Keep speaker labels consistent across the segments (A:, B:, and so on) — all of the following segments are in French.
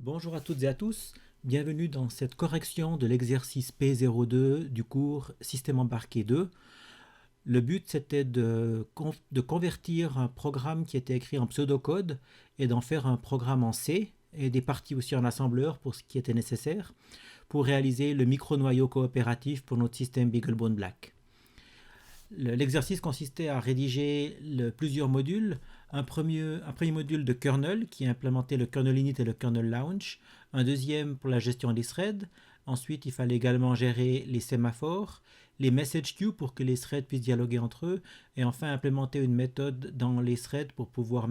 A: Bonjour à toutes et à tous, bienvenue dans cette correction de l'exercice P02 du cours Système embarqué 2. Le but c'était de convertir un programme qui était écrit en pseudocode et d'en faire un programme en C et des parties aussi en assembleur pour ce qui était nécessaire pour réaliser le micro-noyau coopératif pour notre système BeagleBone Black. L'exercice consistait à rédiger plusieurs modules. Un premier module de kernel qui implémentait le kernel init et le kernel launch. Un deuxième pour la gestion des threads. Ensuite, il fallait également gérer les sémaphores, les message queues pour que les threads puissent dialoguer entre eux. Et enfin, implémenter une méthode dans les threads pour pouvoir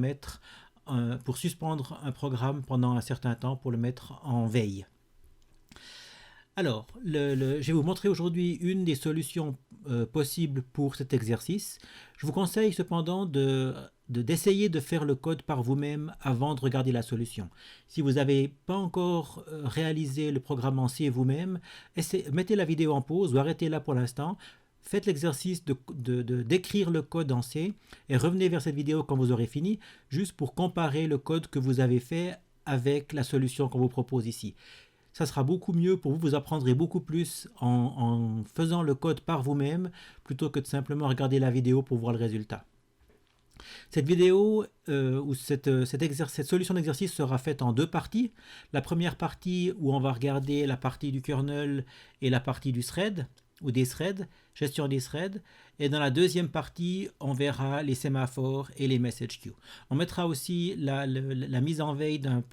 A: pour suspendre un programme pendant un certain temps pour le mettre en veille. Alors, je vais vous montrer aujourd'hui une des solutions possibles pour cet exercice. Je vous conseille cependant d'essayer de faire le code par vous-même avant de regarder la solution. Si vous n'avez pas encore réalisé le programme en C vous-même, mettez la vidéo en pause ou arrêtez-la pour l'instant. Faites l'exercice d'écrire le code en C et revenez vers cette vidéo quand vous aurez fini, juste pour comparer le code que vous avez fait avec la solution qu'on vous propose ici. Ça sera beaucoup mieux pour vous, vous apprendrez beaucoup plus en faisant le code par vous-même plutôt que de simplement regarder la vidéo pour voir le résultat. Cette vidéo ou cette solution d'exercice sera faite en deux parties. La première partie où on va regarder la partie du kernel et la partie du thread ou des threads, gestion des threads. Et dans la deuxième partie, on verra les sémaphores et les message queues. On mettra aussi la mise en veille d'un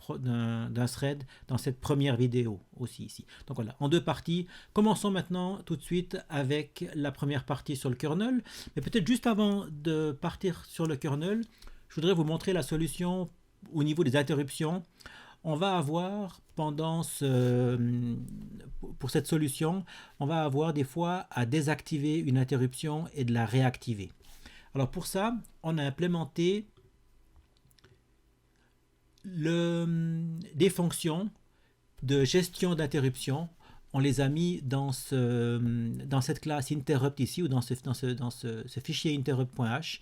A: thread dans cette première vidéo aussi ici. Donc voilà, en deux parties. Commençons maintenant tout de suite avec la première partie sur le kernel. Mais peut-être juste avant de partir sur le kernel, je voudrais vous montrer la solution au niveau des interruptions. On va avoir pour cette solution, on va avoir des fois à désactiver une interruption et de la réactiver. Alors pour ça, on a implémenté des fonctions de gestion d'interruption. On les a mis dans cette classe interrupt ici ou dans ce fichier interrupt.h.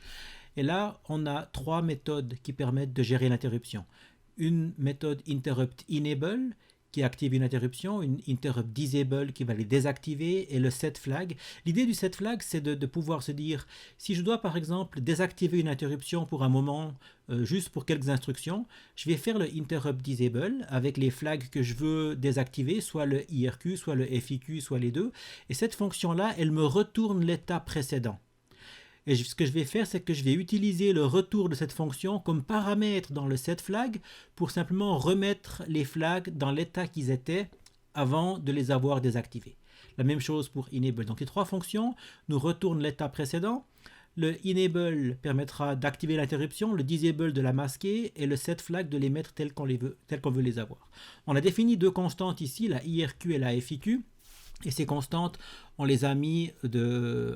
A: Et là, on a trois méthodes qui permettent de gérer l'interruption. Une méthode interrupt enable qui active une interruption, une interrupt disable qui va les désactiver et le set flag. L'idée du set flag, c'est de pouvoir se dire, si je dois par exemple désactiver une interruption pour un moment, juste pour quelques instructions, je vais faire le interrupt disable avec les flags que je veux désactiver, soit le IRQ, soit le FIQ, soit les deux. Et cette fonction-là, elle me retourne l'état précédent. Et ce que je vais faire, c'est que je vais utiliser le retour de cette fonction comme paramètre dans le setFlag pour simplement remettre les flags dans l'état qu'ils étaient avant de les avoir désactivés. La même chose pour enable. Donc les trois fonctions nous retournent l'état précédent. Le enable permettra d'activer l'interruption, le disable de la masquer et le setFlag de les mettre tels qu'on veut les avoir. On a défini deux constantes ici, la IRQ et la FIQ. Et ces constantes, on les a mis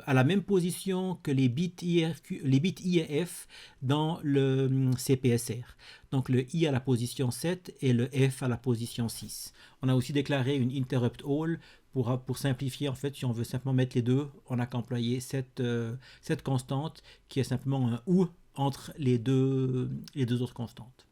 A: à la même position que les bits I et F dans le CPSR. Donc le I à la position 7 et le F à la position 6. On a aussi déclaré une interrupt all pour simplifier. En fait, si on veut simplement mettre les deux, on n'a qu'à employer cette constante qui est simplement un OU entre les deux autres constantes.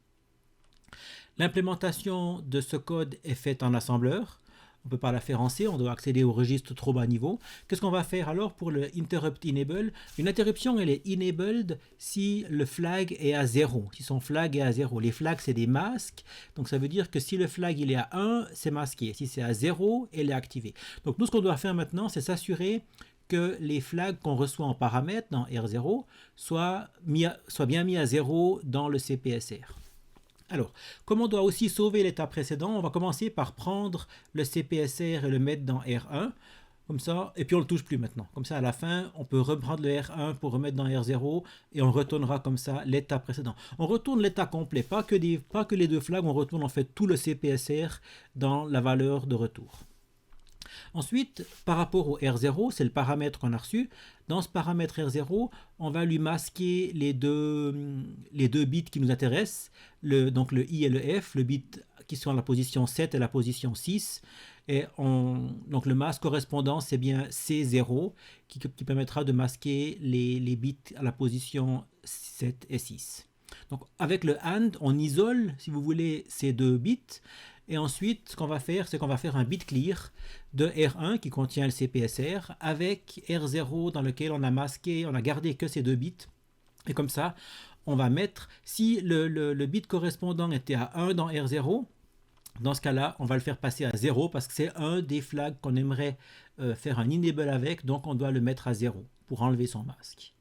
A: L'implémentation de ce code est faite en assembleur. On ne peut pas la faire en C, on doit accéder au registre trop bas niveau. Qu'est-ce qu'on va faire alors pour le interrupt enable? Une interruption, elle est enabled si le flag est à 0, si son flag est à 0. Les flags, c'est des masques, donc ça veut dire que si le flag il est à 1, c'est masqué. Si c'est à 0, elle est activée. Donc nous, ce qu'on doit faire maintenant, c'est s'assurer que les flags qu'on reçoit en paramètres dans R0 soient bien mis à 0 dans le CPSR. Alors, comme on doit aussi sauver l'état précédent, on va commencer par prendre le CPSR et le mettre dans R1, comme ça, et puis on ne le touche plus maintenant. Comme ça, à la fin, on peut reprendre le R1 pour remettre dans R0, et on retournera comme ça l'état précédent. On retourne l'état complet, pas que les deux flags, on retourne en fait tout le CPSR dans la valeur de retour. Ensuite, par rapport au R0, c'est le paramètre qu'on a reçu. Dans ce paramètre R0, on va lui masquer les deux bits qui nous intéressent, donc le I et le F, le bit qui sont à la position 7 et la position 6. Et donc le masque correspondant, c'est bien C0 qui permettra de masquer les bits à la position 7 et 6. Donc avec le AND, on isole, si vous voulez, ces deux bits. Et ensuite, ce qu'on va faire, c'est qu'on va faire un bit clear de R1 qui contient le CPSR avec R0 dans lequel on a masqué, on a gardé que ces deux bits. Et comme ça, on va mettre, si le bit correspondant était à 1 dans R0, dans ce cas-là, on va le faire passer à 0 parce que c'est un des flags qu'on aimerait faire un enable avec, donc on doit le mettre à 0 pour enlever son masque.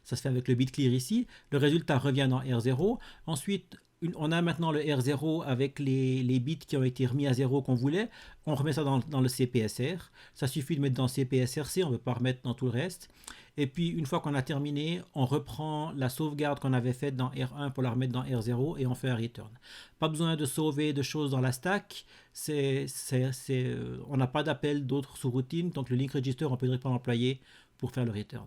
A: Ça se fait avec le bit clear ici. Le résultat revient dans R0. Ensuite, on a maintenant le R0 avec les bits qui ont été remis à 0 qu'on voulait. On remet ça dans le CPSR. Ça suffit de mettre dans CPSRC, on ne veut pas remettre dans tout le reste. Et puis, une fois qu'on a terminé, on reprend la sauvegarde qu'on avait faite dans R1 pour la remettre dans R0 et on fait un return. Pas besoin de sauver de choses dans la stack. On n'a pas d'appel d'autres sous-routines. Donc, le link register, on peut directement l'employer pour faire le return.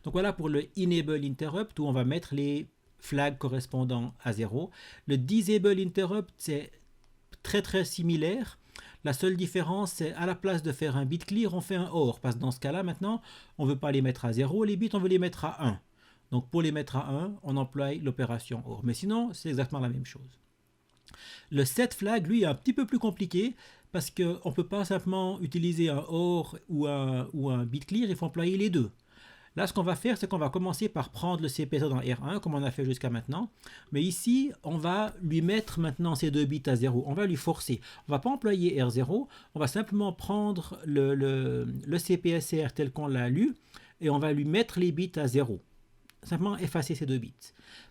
A: Donc voilà pour le enable interrupt où on va mettre les flags correspondant à 0. Le disable interrupt, c'est très très similaire. La seule différence, c'est à la place de faire un bit clear, on fait un OR. Parce que dans ce cas-là, maintenant, on ne veut pas les mettre à 0, les bits, on veut les mettre à 1. Donc pour les mettre à 1, on emploie l'opération OR. Mais sinon, c'est exactement la même chose. Le set flag, lui, est un petit peu plus compliqué parce qu'on ne peut pas simplement utiliser un OR ou un bit clear, il faut employer les deux. Là, ce qu'on va faire, c'est qu'on va commencer par prendre le CPSR dans R1, comme on a fait jusqu'à maintenant. Mais ici, on va lui mettre maintenant ces deux bits à 0. On va lui forcer. On ne va pas employer R0. On va simplement prendre le CPSR tel qu'on l'a lu et on va lui mettre les bits à 0. Simplement effacer ces deux bits.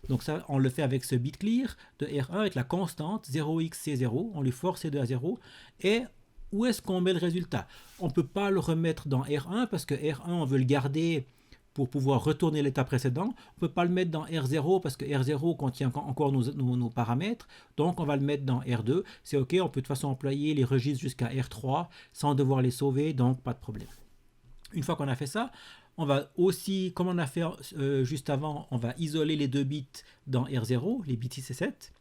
A: Donc ça, on le fait avec ce bit clear de R1 avec la constante 0xC0. On lui force ces deux à 0. Et où est-ce qu'on met le résultat? On ne peut pas le remettre dans R1 parce que R1, on veut le garder pour pouvoir retourner l'état précédent. On ne peut pas le mettre dans R0 parce que R0 contient encore nos paramètres. Donc, on va le mettre dans R2. C'est OK, on peut de toute façon employer les registres jusqu'à R3 sans devoir les sauver, donc pas de problème. Une fois qu'on a fait ça, on va aussi, comme on a fait juste avant, on va isoler les deux bits dans R0, les bits 6 et 7.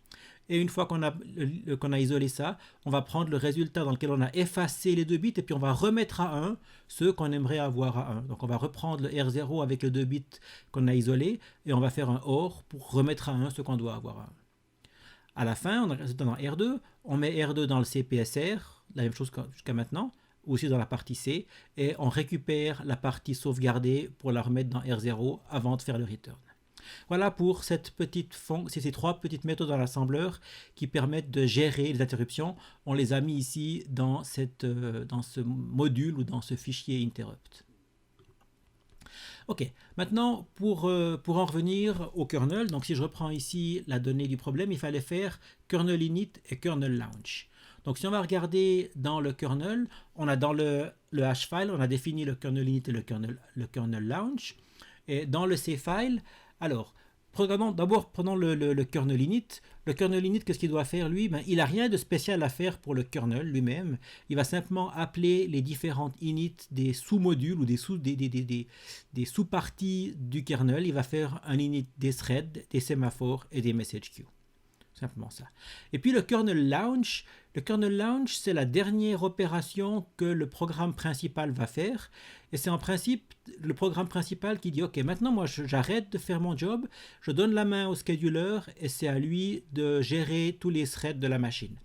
A: Et une fois qu'on a isolé ça, on va prendre le résultat dans lequel on a effacé les deux bits et puis on va remettre à 1 ceux qu'on aimerait avoir à 1. Donc on va reprendre le R0 avec les deux bits qu'on a isolés et on va faire un OR pour remettre à 1 ceux qu'on doit avoir à 1. À la fin, on a le résultat dans R2, on met R2 dans le CPSR, la même chose jusqu'à maintenant, aussi dans la partie C, et on récupère la partie sauvegardée pour la remettre dans R0 avant de faire le return. Voilà pour ces trois petites méthodes dans l'assembleur qui permettent de gérer les interruptions. On les a mis ici dans ce module ou dans ce fichier interrupt. Ok, maintenant pour en revenir au kernel, donc si je reprends ici la donnée du problème, il fallait faire kernel init et kernel launch. Donc si on va regarder dans le kernel, on a dans le hash file, on a défini le kernel init et le kernel launch. Et dans le C file, alors, d'abord, prenons le kernel init. Le kernel init, qu'est-ce qu'il doit faire lui? Il n'a rien de spécial à faire pour le kernel lui-même. Il va simplement appeler les différentes init des sous-modules ou des sous-parties du kernel. Il va faire un init des threads, des sémaphores et des message queues. Simplement ça. Et puis le kernel launch, c'est la dernière opération que le programme principal va faire. Et c'est en principe le programme principal qui dit ok, maintenant moi j'arrête de faire mon job, je donne la main au scheduler et c'est à lui de gérer tous les threads de la machine.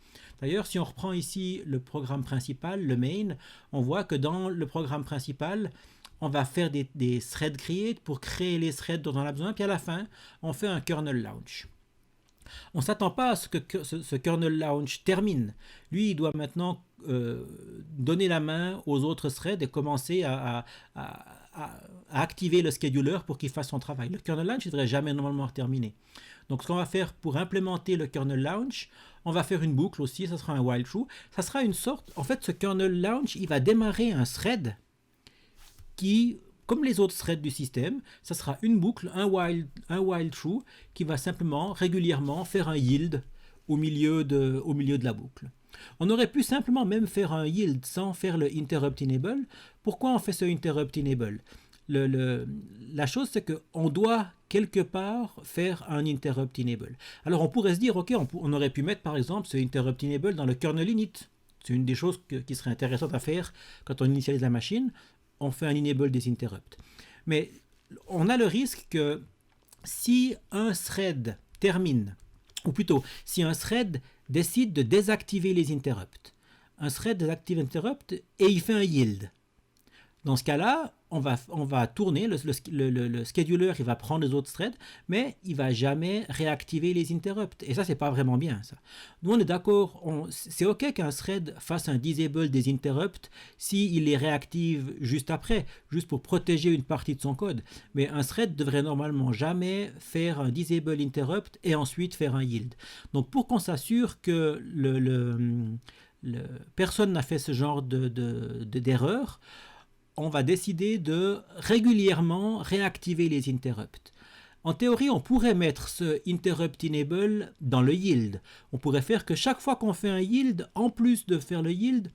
A: D'ailleurs, si on reprend ici le programme principal, le main, on voit que dans le programme principal, on va faire des thread create pour créer les threads dont on a besoin, puis à la fin, on fait un kernel launch. On ne s'attend pas à ce que ce kernel launch termine. Lui, il doit maintenant donner la main aux autres threads et commencer à activer le scheduler pour qu'il fasse son travail. Le kernel launch ne devrait jamais normalement terminer. Donc ce qu'on va faire pour implémenter le kernel launch, on va faire une boucle aussi, ça sera un while true. Ça sera une sorte, en fait ce kernel launch, il va démarrer un thread qui, comme les autres threads du système, ça sera une boucle, un while true, qui va simplement, régulièrement, faire un yield au milieu de la boucle. On aurait pu simplement même faire un yield sans faire le interrupt enable. Pourquoi on fait ce interrupt enable? La chose, c'est qu'on doit quelque part faire un interrupt enable. Alors on pourrait se dire, ok, on aurait pu mettre par exemple ce interrupt enable dans le kernel init. C'est une des choses qui serait intéressante à faire quand on initialise la machine. On fait un enable des interrupts. Mais on a le risque que si un thread termine, ou plutôt, si un thread décide de désactiver les interrupts. Un thread désactive interrupt et il fait un yield. Dans ce cas-là, on va tourner, le scheduler il va prendre les autres threads, mais il ne va jamais réactiver les interrupts. Et ça, c'est pas vraiment bien. Ça. Nous, on est d'accord, c'est OK qu'un thread fasse un disable des interrupts s'il les réactive juste après, juste pour protéger une partie de son code. Mais un thread devrait normalement jamais faire un disable interrupt et ensuite faire un yield. Donc, pour qu'on s'assure que personne n'a fait ce genre d'erreur, on va décider de régulièrement réactiver les interrupts. En théorie, on pourrait mettre ce interrupt enable dans le yield. On pourrait faire que chaque fois qu'on fait un yield, en plus de faire le yield,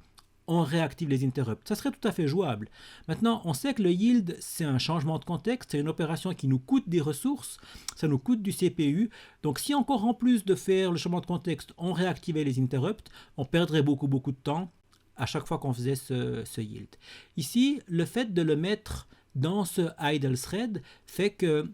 A: on réactive les interrupts. Ça serait tout à fait jouable. Maintenant, on sait que le yield, c'est un changement de contexte, c'est une opération qui nous coûte des ressources, ça nous coûte du CPU. Donc si encore en plus de faire le changement de contexte, on réactivait les interrupts, on perdrait beaucoup de temps à chaque fois qu'on faisait ce yield. Ici, le fait de le mettre dans ce idle thread fait que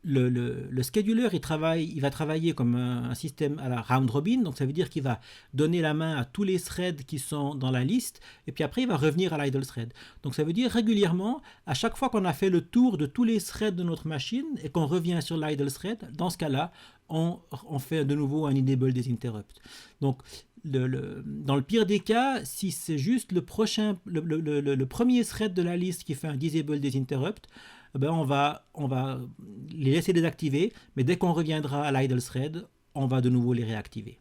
A: le scheduler il va travailler comme un système à la round robin, donc ça veut dire qu'il va donner la main à tous les threads qui sont dans la liste, et puis après il va revenir à l'idle thread. Donc ça veut dire régulièrement, à chaque fois qu'on a fait le tour de tous les threads de notre machine et qu'on revient sur l'idle thread, dans ce cas-là, on fait de nouveau un enable des interrupts. Donc dans le pire des cas, si c'est juste le premier thread de la liste qui fait un disable des interrupts, ben on va les laisser désactiver, mais dès qu'on reviendra à l'idle thread, on va de nouveau les réactiver.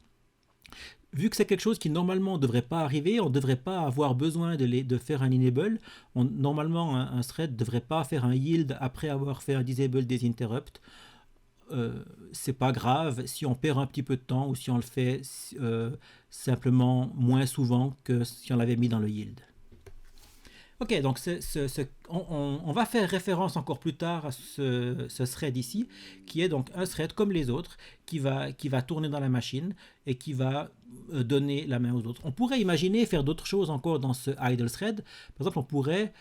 A: Vu que c'est quelque chose qui normalement ne devrait pas arriver, on ne devrait pas avoir besoin de faire un enable. Normalement, un thread ne devrait pas faire un yield après avoir fait un disable des interrupts. C'est pas grave si on perd un petit peu de temps ou si on le fait simplement moins souvent que si on l'avait mis dans le yield. Ok, donc on va faire référence encore plus tard à ce thread ici, qui est donc un thread comme les autres, qui va tourner dans la machine et qui va donner la main aux autres. On pourrait imaginer faire d'autres choses encore dans ce idle thread. Par exemple, on pourrait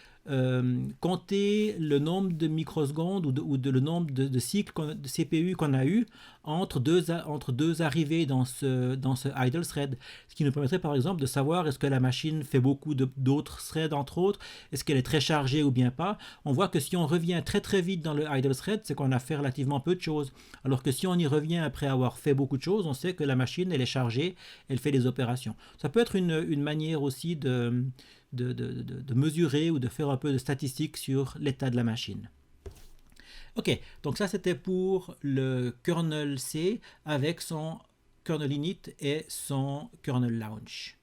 A: compter le nombre de microsecondes ou le nombre de cycles de CPU qu'on a eu entre deux arrivées dans ce idle thread. Ce qui nous permettrait par exemple de savoir est-ce que la machine fait beaucoup d'autres threads entre autres, est-ce qu'elle est très chargée ou bien pas. On voit que si on revient très vite dans le idle thread, c'est qu'on a fait relativement peu de choses. Alors que si on y revient après avoir fait beaucoup de choses, on sait que la machine elle est chargée, elle fait des opérations. Ça peut être une manière aussi de mesurer ou de faire un peu de statistiques sur l'état de la machine. Ok, donc ça c'était pour le kernel C avec son kernel init et son kernel launch.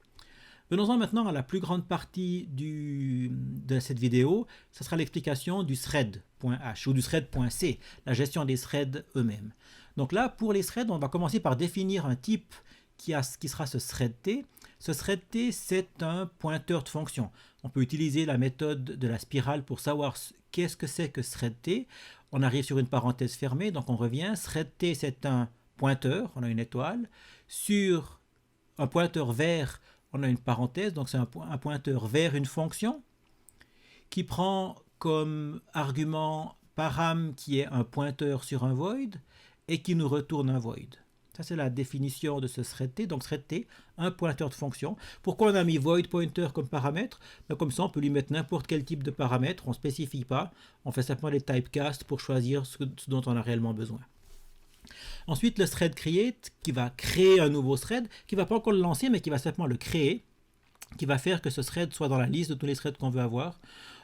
A: Venons-en maintenant à la plus grande partie de cette vidéo, ce sera l'explication du thread.h ou du thread.c, la gestion des threads eux-mêmes. Donc là, pour les threads, on va commencer par définir un type qui sera ce thread T. Ce thread T, c'est un pointeur de fonction. On peut utiliser la méthode de la spirale pour savoir qu'est-ce que c'est que thread T. On arrive sur une parenthèse fermée, donc on revient. Thread T, c'est un pointeur, on a une étoile. Sur un pointeur vers, on a une parenthèse, donc c'est un pointeur vers une fonction qui prend comme argument param qui est un pointeur sur un void et qui nous retourne un void. Ça, c'est la définition de ce thread T. Donc, thread T, un pointeur de fonction. Pourquoi on a mis void pointer comme paramètre? Comme ça, on peut lui mettre n'importe quel type de paramètre. On ne spécifie pas. On fait simplement les typecasts pour choisir ce dont on a réellement besoin. Ensuite, le thread create qui va créer un nouveau thread, qui ne va pas encore le lancer, mais qui va simplement le créer, qui va faire que ce thread soit dans la liste de tous les threads qu'on veut avoir.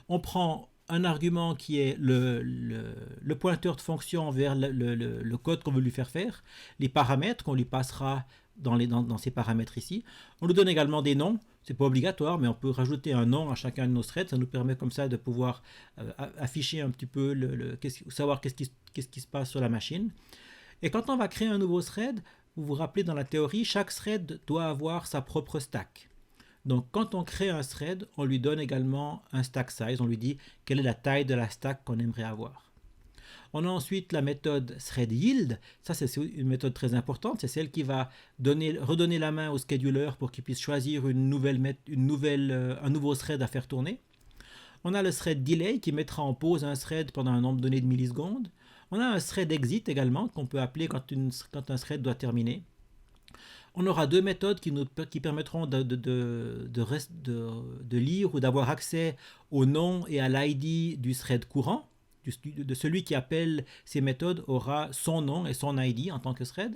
A: On prend un argument qui est le pointeur de fonction vers le code qu'on veut lui faire, les paramètres qu'on lui passera dans ces paramètres ici. On lui donne également des noms, c'est pas obligatoire, mais on peut rajouter un nom à chacun de nos threads, ça nous permet comme ça de pouvoir afficher un petit peu, savoir qu'est-ce qui se passe sur la machine. Et quand on va créer un nouveau thread, vous vous rappelez dans la théorie, chaque thread doit avoir sa propre stack. Donc, quand on crée un thread, on lui donne également un stack size. On lui dit quelle est la taille de la stack qu'on aimerait avoir. On a ensuite la méthode thread yield. Ça, c'est une méthode très importante. C'est celle qui va redonner la main au scheduler pour qu'il puisse choisir un nouveau thread à faire tourner. On a le thread delay qui mettra en pause un thread pendant un nombre donné de millisecondes. On a un thread exit également qu'on peut appeler quand un thread doit terminer. On aura deux méthodes qui permettront de lire ou d'avoir accès au nom et à l'ID du thread courant. De celui qui appelle ces méthodes aura son nom et son ID en tant que thread.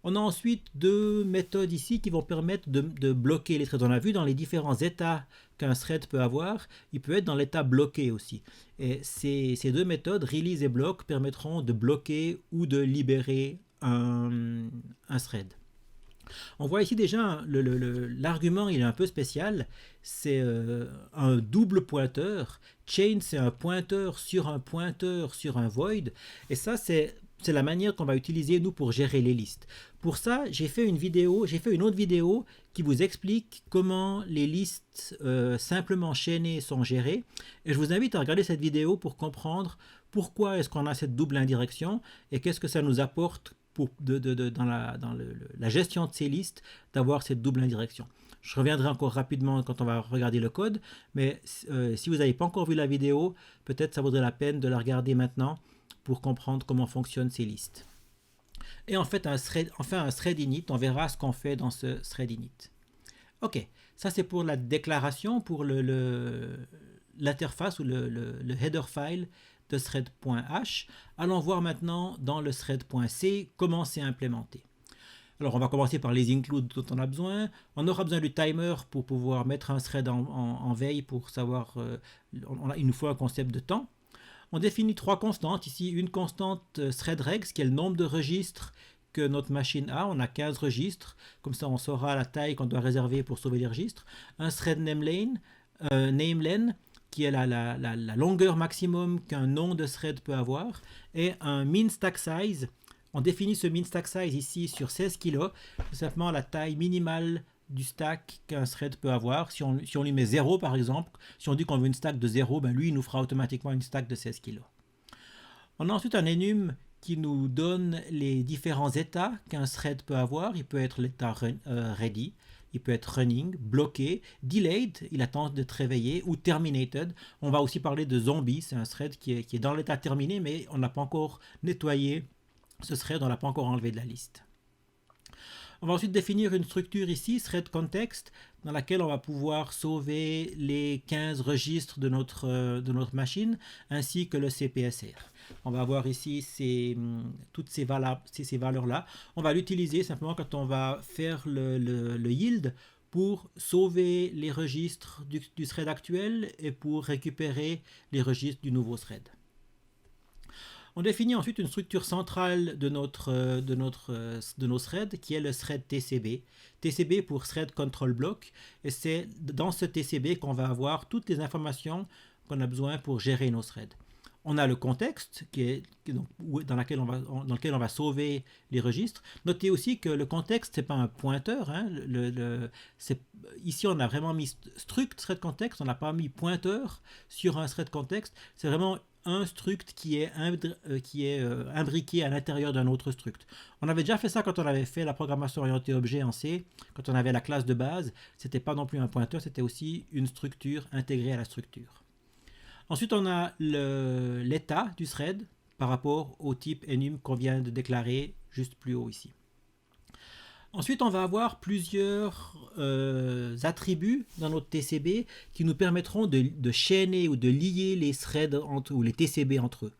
A: On a ensuite deux méthodes ici qui vont permettre de bloquer les threads. On a vu dans les différents états qu'un thread peut avoir, il peut être dans l'état bloqué aussi. Et ces deux méthodes, release et block, permettront de bloquer ou de libérer un thread. On voit ici déjà l'argument, il est un peu spécial. C'est un double pointeur. Chain, c'est un pointeur sur un void. Et ça, c'est la manière qu'on va utiliser nous pour gérer les listes. Pour ça, j'ai fait une autre vidéo qui vous explique comment les listes simplement chaînées sont gérées. Et je vous invite à regarder cette vidéo pour comprendre pourquoi est-ce qu'on a cette double indirection et qu'est-ce que ça nous apporte dans la gestion de ces listes, d'avoir cette double indirection. Je reviendrai encore rapidement quand on va regarder le code, mais si vous n'avez pas encore vu la vidéo, peut-être ça vaudrait la peine de la regarder maintenant pour comprendre comment fonctionnent ces listes. Et en fait, un thread init, on verra ce qu'on fait dans ce thread init. Ok, ça c'est pour la déclaration, pour l'interface ou le header file de thread.h. Allons voir maintenant dans le thread.c comment c'est implémenté. Alors on va commencer par les includes dont on a besoin. On aura besoin du timer pour pouvoir mettre un thread en veille pour savoir, il nous faut un concept de temps. On définit trois constantes. Ici, une constante threadRegs, qui est le nombre de registres que notre machine a. On a 15 registres. Comme ça, on saura la taille qu'on doit réserver pour sauver les registres. Un thread nameLen, qui est la longueur maximum qu'un nom de thread peut avoir. Et un min stack size. On définit ce min stack size ici sur 16 kg. C'est simplement la taille minimale du stack qu'un thread peut avoir. Si on lui met 0 par exemple, si on dit qu'on veut une stack de 0, ben lui il nous fera automatiquement une stack de 16 kg. On a ensuite un enum qui nous donne les différents états qu'un thread peut avoir. Il peut être l'état ready, il peut être running, bloqué, delayed, il attend d'être réveillé, ou terminated. On va aussi parler de zombie, c'est un thread qui est dans l'état terminé, mais on n'a pas encore nettoyé ce thread, on ne l'a pas encore enlevé de la liste. On va ensuite définir une structure ici, thread context, dans laquelle on va pouvoir sauver les 15 registres de notre machine, ainsi que le CPSR. On va avoir ici toutes ces valeurs-là. On va l'utiliser simplement quand on va faire le yield pour sauver les registres du thread actuel et pour récupérer les registres du nouveau thread. On définit ensuite une structure centrale de nos threads qui est le thread TCB. TCB pour Thread Control Block. Et c'est dans ce TCB qu'on va avoir toutes les informations qu'on a besoin pour gérer nos threads. On a le contexte dans lequel on va sauver les registres. Notez aussi que le contexte, ce n'est pas un pointeur. Hein. Ici, on a vraiment mis struct thread context. On n'a pas mis pointeur sur un thread context. C'est vraiment un struct qui est imbriqué à l'intérieur d'un autre struct. On avait déjà fait ça quand on avait fait la programmation orientée objet en C, quand on avait la classe de base. C'était pas non plus un pointeur, c'était aussi une structure intégrée à la structure. Ensuite, on a l'état du thread par rapport au type enum qu'on vient de déclarer juste plus haut ici. Ensuite, on va avoir plusieurs attributs dans notre TCB qui nous permettront de chaîner ou de lier les threads ou les TCB entre eux.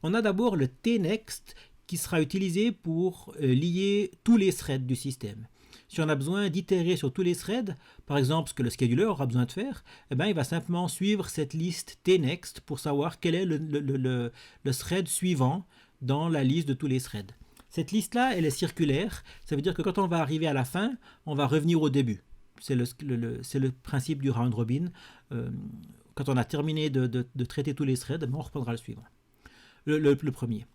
A: On a d'abord le tnext qui sera utilisé pour lier tous les threads du système. Si on a besoin d'itérer sur tous les threads, par exemple ce que le scheduler aura besoin de faire, eh bien, il va simplement suivre cette liste tnext pour savoir quel est le thread suivant dans la liste de tous les threads. Cette liste-là, elle est circulaire. Ça veut dire que quand on va arriver à la fin, on va revenir au début. C'est le principe du round robin. Quand on a terminé de traiter tous les threads, on reprendra le suivant. Le premier.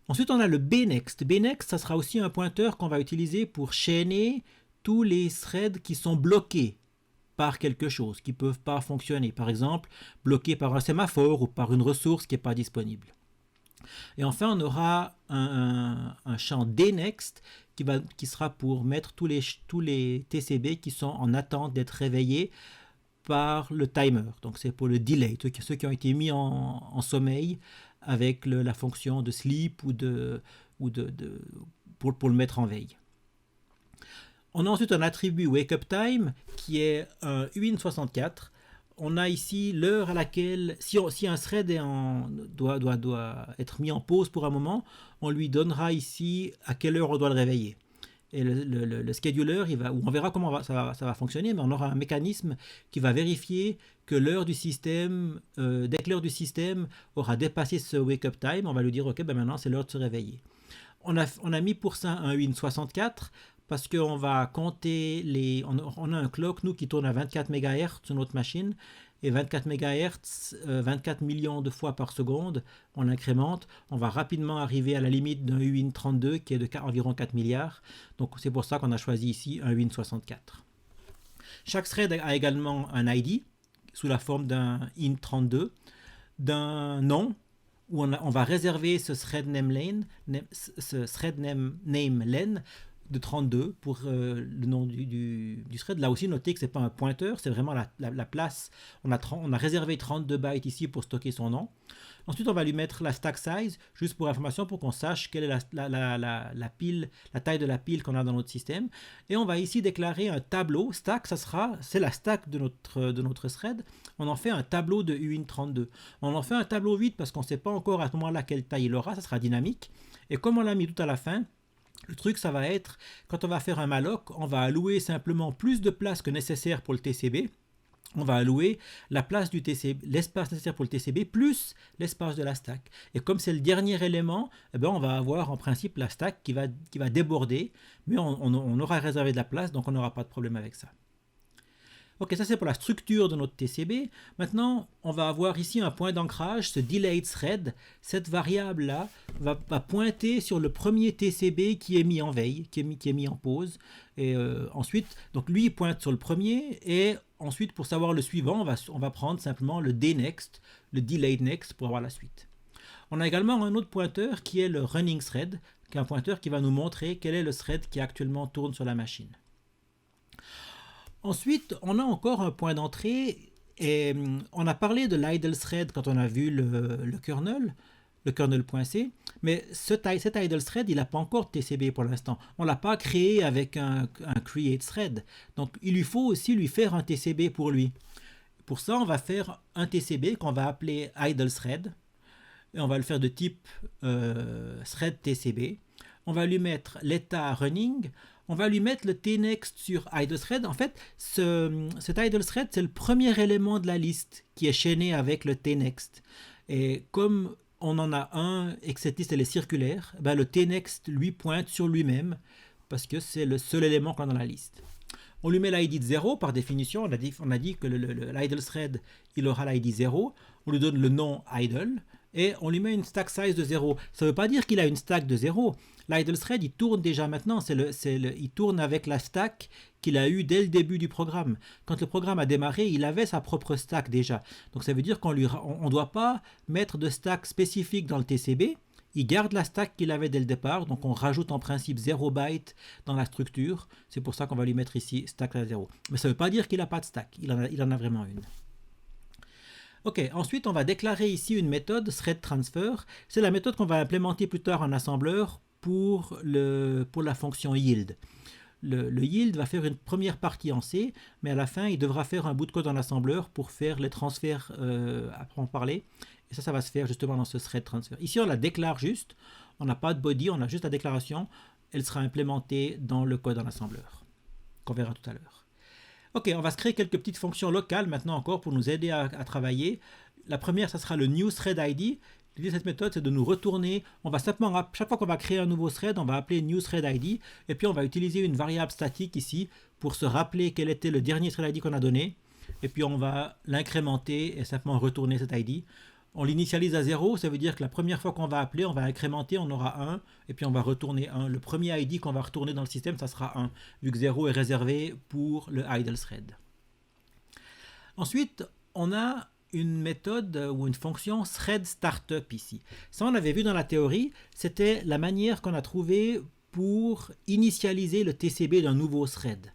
A: Ensuite, on a le bnext. Bnext, ça sera aussi un pointeur qu'on va utiliser pour chaîner tous les threads qui sont bloqués par quelque chose, qui ne peuvent pas fonctionner. Par exemple, bloqués par un sémaphore ou par une ressource qui n'est pas disponible. Et enfin, on aura un champ dnext qui sera pour mettre tous les TCB qui sont en attente d'être réveillés par le timer. Donc c'est pour le delay, ceux qui ont été mis en sommeil avec la fonction de sleep pour le mettre en veille. On a ensuite un attribut wake up time qui est un uint64. On a ici l'heure à laquelle, si un thread doit être mis en pause pour un moment, on lui donnera ici à quelle heure on doit le réveiller. Et le scheduler, on verra comment ça va fonctionner, mais on aura un mécanisme qui va vérifier que l'heure du système, dès que l'heure du système aura dépassé ce wake-up time, on va lui dire ok, ben maintenant c'est l'heure de se réveiller. On a mis pour ça un uint64 parce qu'on va compter on a un clock nous qui tourne à 24 MHz sur notre machine. Et 24 MHz, 24 millions de fois par seconde, on incrémente, on va rapidement arriver à la limite d'un uint32 qui est de environ 4 milliards. Donc c'est pour ça qu'on a choisi ici un uint64. Chaque thread a également un ID sous la forme d'un int32, d'un nom où on va réserver ce thread name len de 32 pour le nom du thread. Là aussi, notez que ce n'est pas un pointeur, c'est vraiment la place. On a réservé 32 bytes ici pour stocker son nom. Ensuite, on va lui mettre la stack size, juste pour information, pour qu'on sache quelle est la taille de la pile qu'on a dans notre système. Et on va ici déclarer un tableau. Stack, c'est la stack de notre thread. On en fait un tableau de uint32. On en fait un tableau vide parce qu'on ne sait pas encore à ce moment-là quelle taille il aura, ça sera dynamique. Et comme on l'a mis tout à la fin, le truc, ça va être, quand on va faire un malloc, on va allouer simplement plus de place que nécessaire pour le TCB. On va allouer la place du TCB, l'espace nécessaire pour le TCB, plus l'espace de la stack. Et comme c'est le dernier élément, eh ben on va avoir en principe la stack qui va déborder, mais on aura réservé de la place, donc on n'aura pas de problème avec ça. Ok, ça c'est pour la structure de notre TCB. Maintenant, on va avoir ici un point d'ancrage, ce delayed thread. Cette variable-là va pointer sur le premier TCB qui est mis en veille, qui est mis en pause. Et ensuite, donc lui il pointe sur le premier. Et ensuite, pour savoir le suivant, on va prendre simplement le dnext, le delayed next pour avoir la suite. On a également un autre pointeur qui est le running thread, qui est un pointeur qui va nous montrer quel est le thread qui actuellement tourne sur la machine. Ensuite, on a encore un point d'entrée et on a parlé de l'idle thread quand on a vu le kernel.c, mais cet idle thread, il n'a pas encore de TCB pour l'instant. On ne l'a pas créé avec un create thread. Donc, il lui faut aussi lui faire un TCB pour lui. Pour ça, on va faire un TCB qu'on va appeler idle thread. Et on va le faire de type thread TCB. On va lui mettre l'état running. On va lui mettre le tnext sur idle thread. En fait, cet idle thread, c'est le premier élément de la liste qui est chaîné avec le tnext. Et comme on en a un et que cette liste elle est circulaire, ben le tnext lui pointe sur lui-même parce que c'est le seul élément qu'on a dans la liste. On lui met l'id de 0 par définition. On a dit que l'idle thread, il aura l'id 0. On lui donne le nom idle et on lui met une stack size de 0. Ça ne veut pas dire qu'il a une stack de 0. L'idle thread, il tourne déjà maintenant. Il tourne avec la stack qu'il a eue dès le début du programme. Quand le programme a démarré, il avait sa propre stack déjà. Donc ça veut dire qu'on ne doit pas mettre de stack spécifique dans le TCB. Il garde la stack qu'il avait dès le départ. Donc on rajoute en principe 0 byte dans la structure. C'est pour ça qu'on va lui mettre ici stack à 0. Mais ça ne veut pas dire qu'il n'a pas de stack. Il en a vraiment une. Ok, ensuite on va déclarer ici une méthode thread transfer. C'est la méthode qu'on va implémenter plus tard en assembleur pour la fonction yield. Le yield va faire une première partie en C, mais à la fin il devra faire un bout de code en assembleur pour faire les transferts à en parler. Et ça va se faire justement dans ce thread transfer. Ici on la déclare juste, on n'a pas de body, on a juste la déclaration. Elle sera implémentée dans le code en assembleur, qu'on verra tout à l'heure. Ok, on va se créer quelques petites fonctions locales maintenant encore pour nous aider à travailler. La première, ça sera le new thread ID. L'idée de cette méthode, c'est de nous retourner. On va simplement, chaque fois qu'on va créer un nouveau thread, on va appeler new thread ID. Et puis, on va utiliser une variable statique ici pour se rappeler quel était le dernier thread ID qu'on a donné. Et puis, on va l'incrémenter et simplement retourner cet ID. On l'initialise à 0, ça veut dire que la première fois qu'on va appeler, on va incrémenter, on aura 1, et puis on va retourner 1. Le premier ID qu'on va retourner dans le système, ça sera 1, vu que 0 est réservé pour le idle thread. Ensuite, on a une méthode ou une fonction thread startup ici. Ça, on avait vu dans la théorie, c'était la manière qu'on a trouvée pour initialiser le TCB d'un nouveau thread.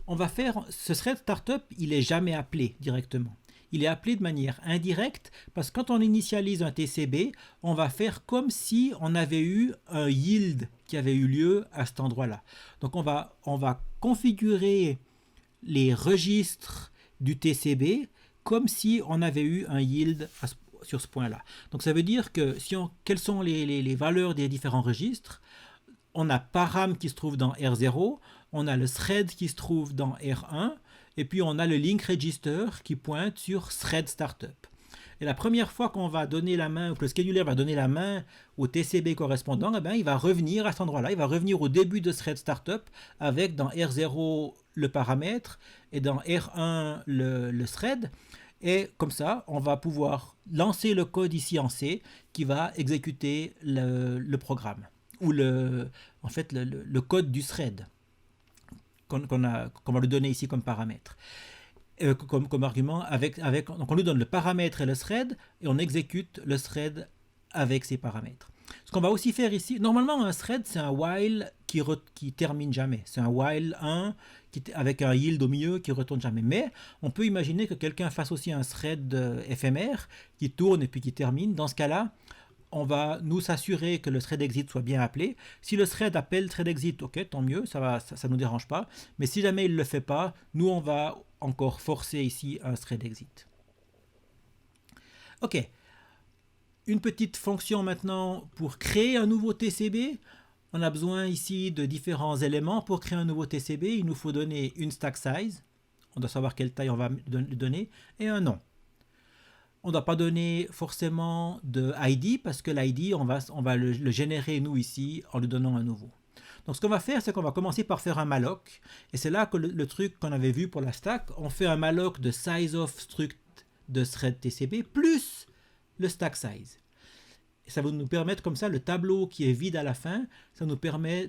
A: On va faire ce thread startup, il n'est jamais appelé directement. il est appelé de manière indirecte parce que quand on initialise un TCB, on va faire comme si on avait eu un yield qui avait eu lieu à cet endroit-là. Donc on va configurer les registres du TCB comme si on avait eu un yield sur ce point-là. Donc ça veut dire que quelles sont les valeurs des différents registres? On a param qui se trouve dans R0, on a le thread qui se trouve dans R1, et puis on a le link register qui pointe sur thread startup. Et la première fois qu'on va donner la main, ou que le scheduler va donner la main au TCB correspondant, eh bien, il va revenir à cet endroit-là, il va revenir au début de thread startup avec dans R0 le paramètre et dans R1 le thread. Et comme ça, on va pouvoir lancer le code ici en C qui va exécuter le programme, ou en fait le code du thread qu'on va lui donner ici comme paramètre. Comme argument, donc on lui donne le paramètre et le thread, et on exécute le thread avec ces paramètres. Ce qu'on va aussi faire ici, normalement un thread c'est un while qui termine jamais, c'est un while 1 avec un yield au milieu qui retourne jamais, mais on peut imaginer que quelqu'un fasse aussi un thread éphémère qui tourne et puis qui termine. Dans ce cas-là, on va nous s'assurer que le thread exit soit bien appelé. Si le thread appelle thread exit, ok, tant mieux, ça nous dérange pas. Mais si jamais il le fait pas, nous on va encore forcer ici un thread exit. Ok. Une petite fonction maintenant pour créer un nouveau TCB. On a besoin ici de différents éléments pour créer un nouveau TCB. Il nous faut donner une stack size. On doit savoir quelle taille on va lui donner et un nom. On ne doit pas donner forcément de ID parce que l'ID, on va le générer nous ici en lui donnant un nouveau. Donc ce qu'on va faire, c'est qu'on va commencer par faire un malloc. Et c'est là que le truc qu'on avait vu pour la stack, on fait un malloc de size of struct de thread TCB plus le stack size. Et ça va nous permettre comme ça, le tableau qui est vide à la fin, ça nous permet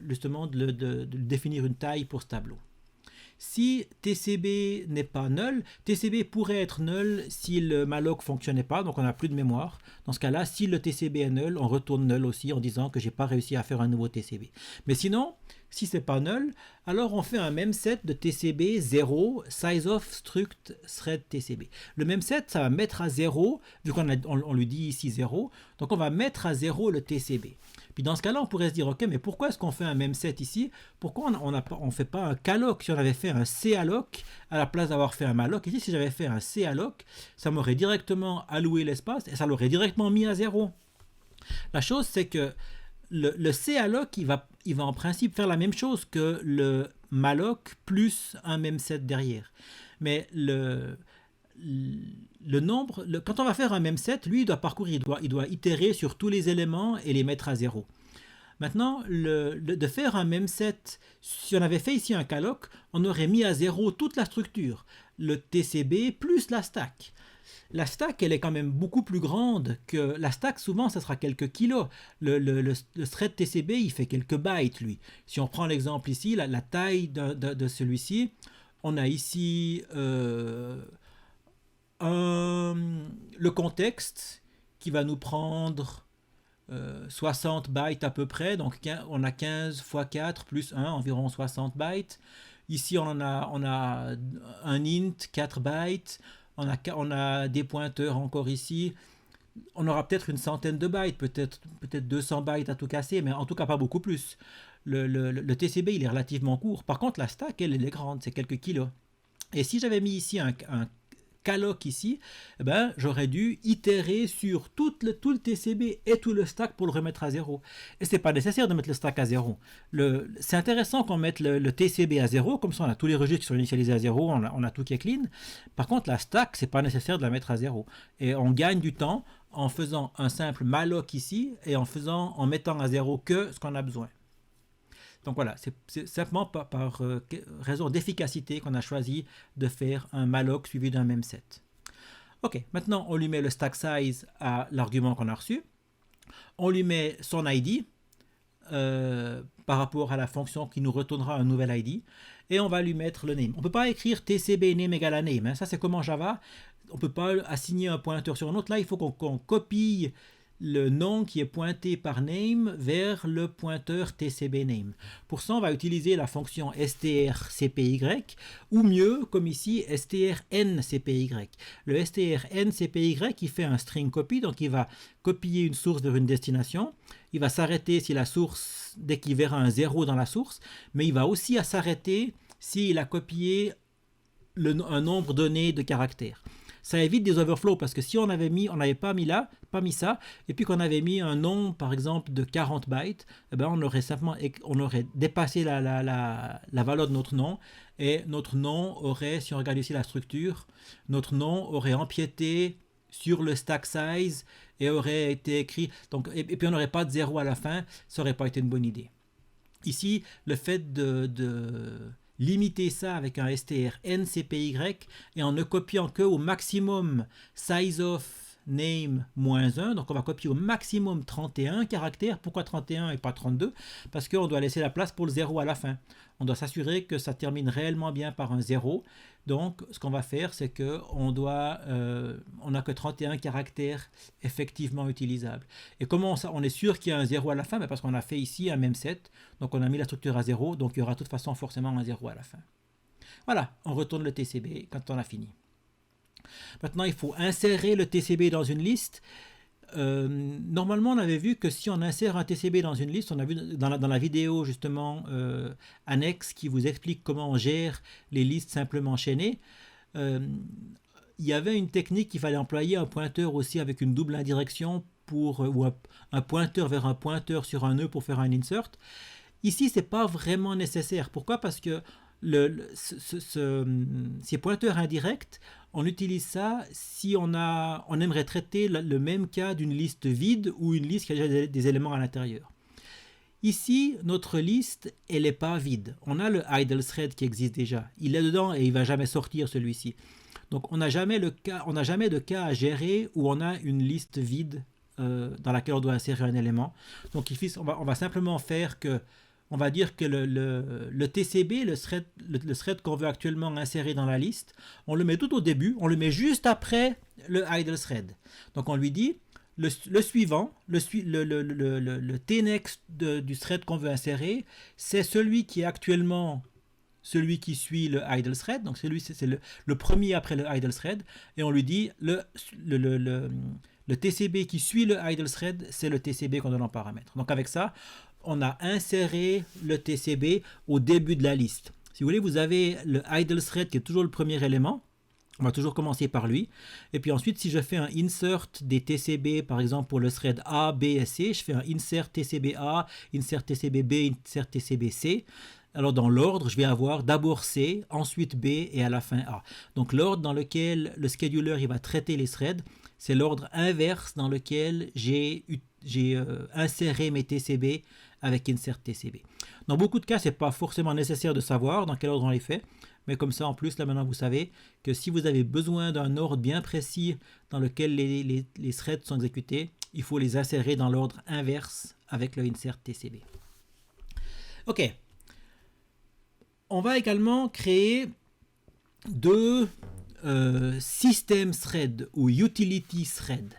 A: justement de définir une taille pour ce tableau. Si TCB n'est pas null, TCB pourrait être null si le malloc ne fonctionnait pas, donc on n'a plus de mémoire. Dans ce cas-là, si le TCB est null, on retourne null aussi en disant que j'ai pas réussi à faire un nouveau TCB. Mais sinon, si c'est pas null, alors on fait un memset de TCB 0, size of struct thread TCB. Le memset, ça va mettre à 0, vu qu'on lui dit ici 0, donc on va mettre à 0 le TCB. Puis dans ce cas-là, on pourrait se dire, ok, mais pourquoi est-ce qu'on fait un memset ici? Pourquoi on ne fait pas un calloc? Si on avait fait un calloc à la place d'avoir fait un malloc, ici, si j'avais fait un calloc, ça m'aurait directement alloué l'espace et ça l'aurait directement mis à 0. La chose, c'est que le calloc, il va en principe faire la même chose que le malloc plus un memset derrière. Mais quand on va faire un memset, lui, il doit parcourir, il doit itérer sur tous les éléments et les mettre à 0. Maintenant, de faire un memset, si on avait fait ici un calloc, on aurait mis à 0 toute la structure, le TCB plus la stack. La stack, elle est quand même beaucoup plus grande que la stack. Souvent, ça sera quelques kilos. Le thread TCB, il fait quelques bytes, lui. Si on prend l'exemple ici, la taille de celui-ci, on a ici le contexte qui va nous prendre 60 bytes à peu près. Donc, on a 15 x 4 plus 1, environ 60 bytes. Ici, on a un int, 4 bytes. On a des pointeurs encore ici. On aura peut-être une centaine de bytes, peut-être 200 bytes à tout casser, mais en tout cas pas beaucoup plus. Le TCB, il est relativement court. Par contre, la stack, elle est grande, c'est quelques kilos. Et si j'avais mis ici un calloc ici, eh ben, j'aurais dû itérer sur tout le TCB et tout le stack pour le remettre à 0. Et c'est pas nécessaire de mettre le stack à 0. C'est intéressant qu'on mette le TCB à 0, comme ça on a tous les registres qui sont initialisés à 0, on a tout qui est clean. Par contre, la stack, c'est pas nécessaire de la mettre à 0. Et on gagne du temps en faisant un simple malloc ici et en mettant à 0 que ce qu'on a besoin. Donc voilà, c'est simplement par raison d'efficacité qu'on a choisi de faire un malloc suivi d'un memset. Ok, maintenant on lui met le stack size à l'argument qu'on a reçu. On lui met son ID par rapport à la fonction qui nous retournera un nouvel ID. Et on va lui mettre le name. On ne peut pas écrire tcb name égale à name. Ça c'est comme en Java. On ne peut pas assigner un pointeur sur un autre. Là, il faut qu'on copie le nom qui est pointé par name vers le pointeur TCB name. Pour ça, on va utiliser la fonction strcpy, ou mieux, comme ici, strncpy. Le strncpy, il fait un string copy, donc il va copier une source vers une destination. Il va s'arrêter si la source, dès qu'il verra un 0 dans la source, mais il va aussi s'arrêter s'il a copié un nombre donné de caractères. Ça évite des overflows parce que si on n'avait pas mis ça, et puis qu'on avait mis un nom par exemple de 40 bytes, eh ben on aurait dépassé la valeur de notre nom, et notre nom aurait, si on regarde ici la structure, notre nom aurait empiété sur le stack size et aurait été écrit, donc, et puis on n'aurait pas de 0 à la fin, ça n'aurait pas été une bonne idée. Ici, le fait de limiter ça avec un strncpy et en ne copiant que au maximum size of name -1, donc on va copier au maximum 31 caractères. Pourquoi 31 et pas 32? Parce qu'on doit laisser la place pour le 0 à la fin. On doit s'assurer que ça termine réellement bien par un 0. Donc ce qu'on va faire, c'est qu'on n'a que 31 caractères effectivement utilisables. Et comment on est sûr qu'il y a un 0 à la fin? Parce qu'on a fait ici un même set, donc on a mis la structure à 0, donc il y aura de toute façon forcément un 0 à la fin. Voilà, on retourne le TCB quand on a fini. Maintenant, il faut insérer le TCB dans une liste. Normalement, on avait vu que si on insère un TCB dans une liste, on a vu dans la vidéo justement annexe qui vous explique comment on gère les listes simplement enchaînées. Il y avait une technique qu'il fallait employer, un pointeur aussi avec une double indirection ou un pointeur vers un pointeur sur un nœud pour faire un insert. Ici, c'est pas vraiment nécessaire. Pourquoi? Parce que ces pointeurs indirects, on utilise ça si on aimerait traiter le même cas d'une liste vide ou une liste qui a déjà des éléments à l'intérieur. Ici, notre liste, elle n'est pas vide. On a le idle thread qui existe déjà. Il est dedans et il ne va jamais sortir celui-ci. Donc on n'a jamais de cas à gérer où on a une liste vide dans laquelle on doit insérer un élément. Donc ici, on va simplement faire que on va dire que le TCB, le thread qu'on veut actuellement insérer dans la liste, on le met tout au début, on le met juste après le idle thread. Donc on lui dit, le suivant, le tnext du thread qu'on veut insérer, c'est celui qui est actuellement celui qui suit le idle thread, donc c'est le premier après le idle thread, et on lui dit, le TCB qui suit le idle thread, c'est le TCB qu'on donne en paramètre. Donc avec ça, on a inséré le TCB au début de la liste. Si vous voulez, vous avez le idle thread qui est toujours le premier élément. On va toujours commencer par lui. Et puis ensuite, si je fais un insert des TCB, par exemple pour le thread A, B et C, je fais un insert TCB A, insert TCB B, insert TCB C. Alors dans l'ordre, je vais avoir d'abord C, ensuite B et à la fin A. Donc l'ordre dans lequel le scheduler il va traiter les threads, c'est l'ordre inverse dans lequel j'ai inséré mes TCB avec insert TCB. Dans beaucoup de cas, ce n'est pas forcément nécessaire de savoir dans quel ordre on les fait, mais comme ça, en plus, là maintenant, vous savez que si vous avez besoin d'un ordre bien précis dans lequel les threads sont exécutés, il faut les insérer dans l'ordre inverse avec le insert TCB. Ok. On va également créer deux system threads ou utility threads.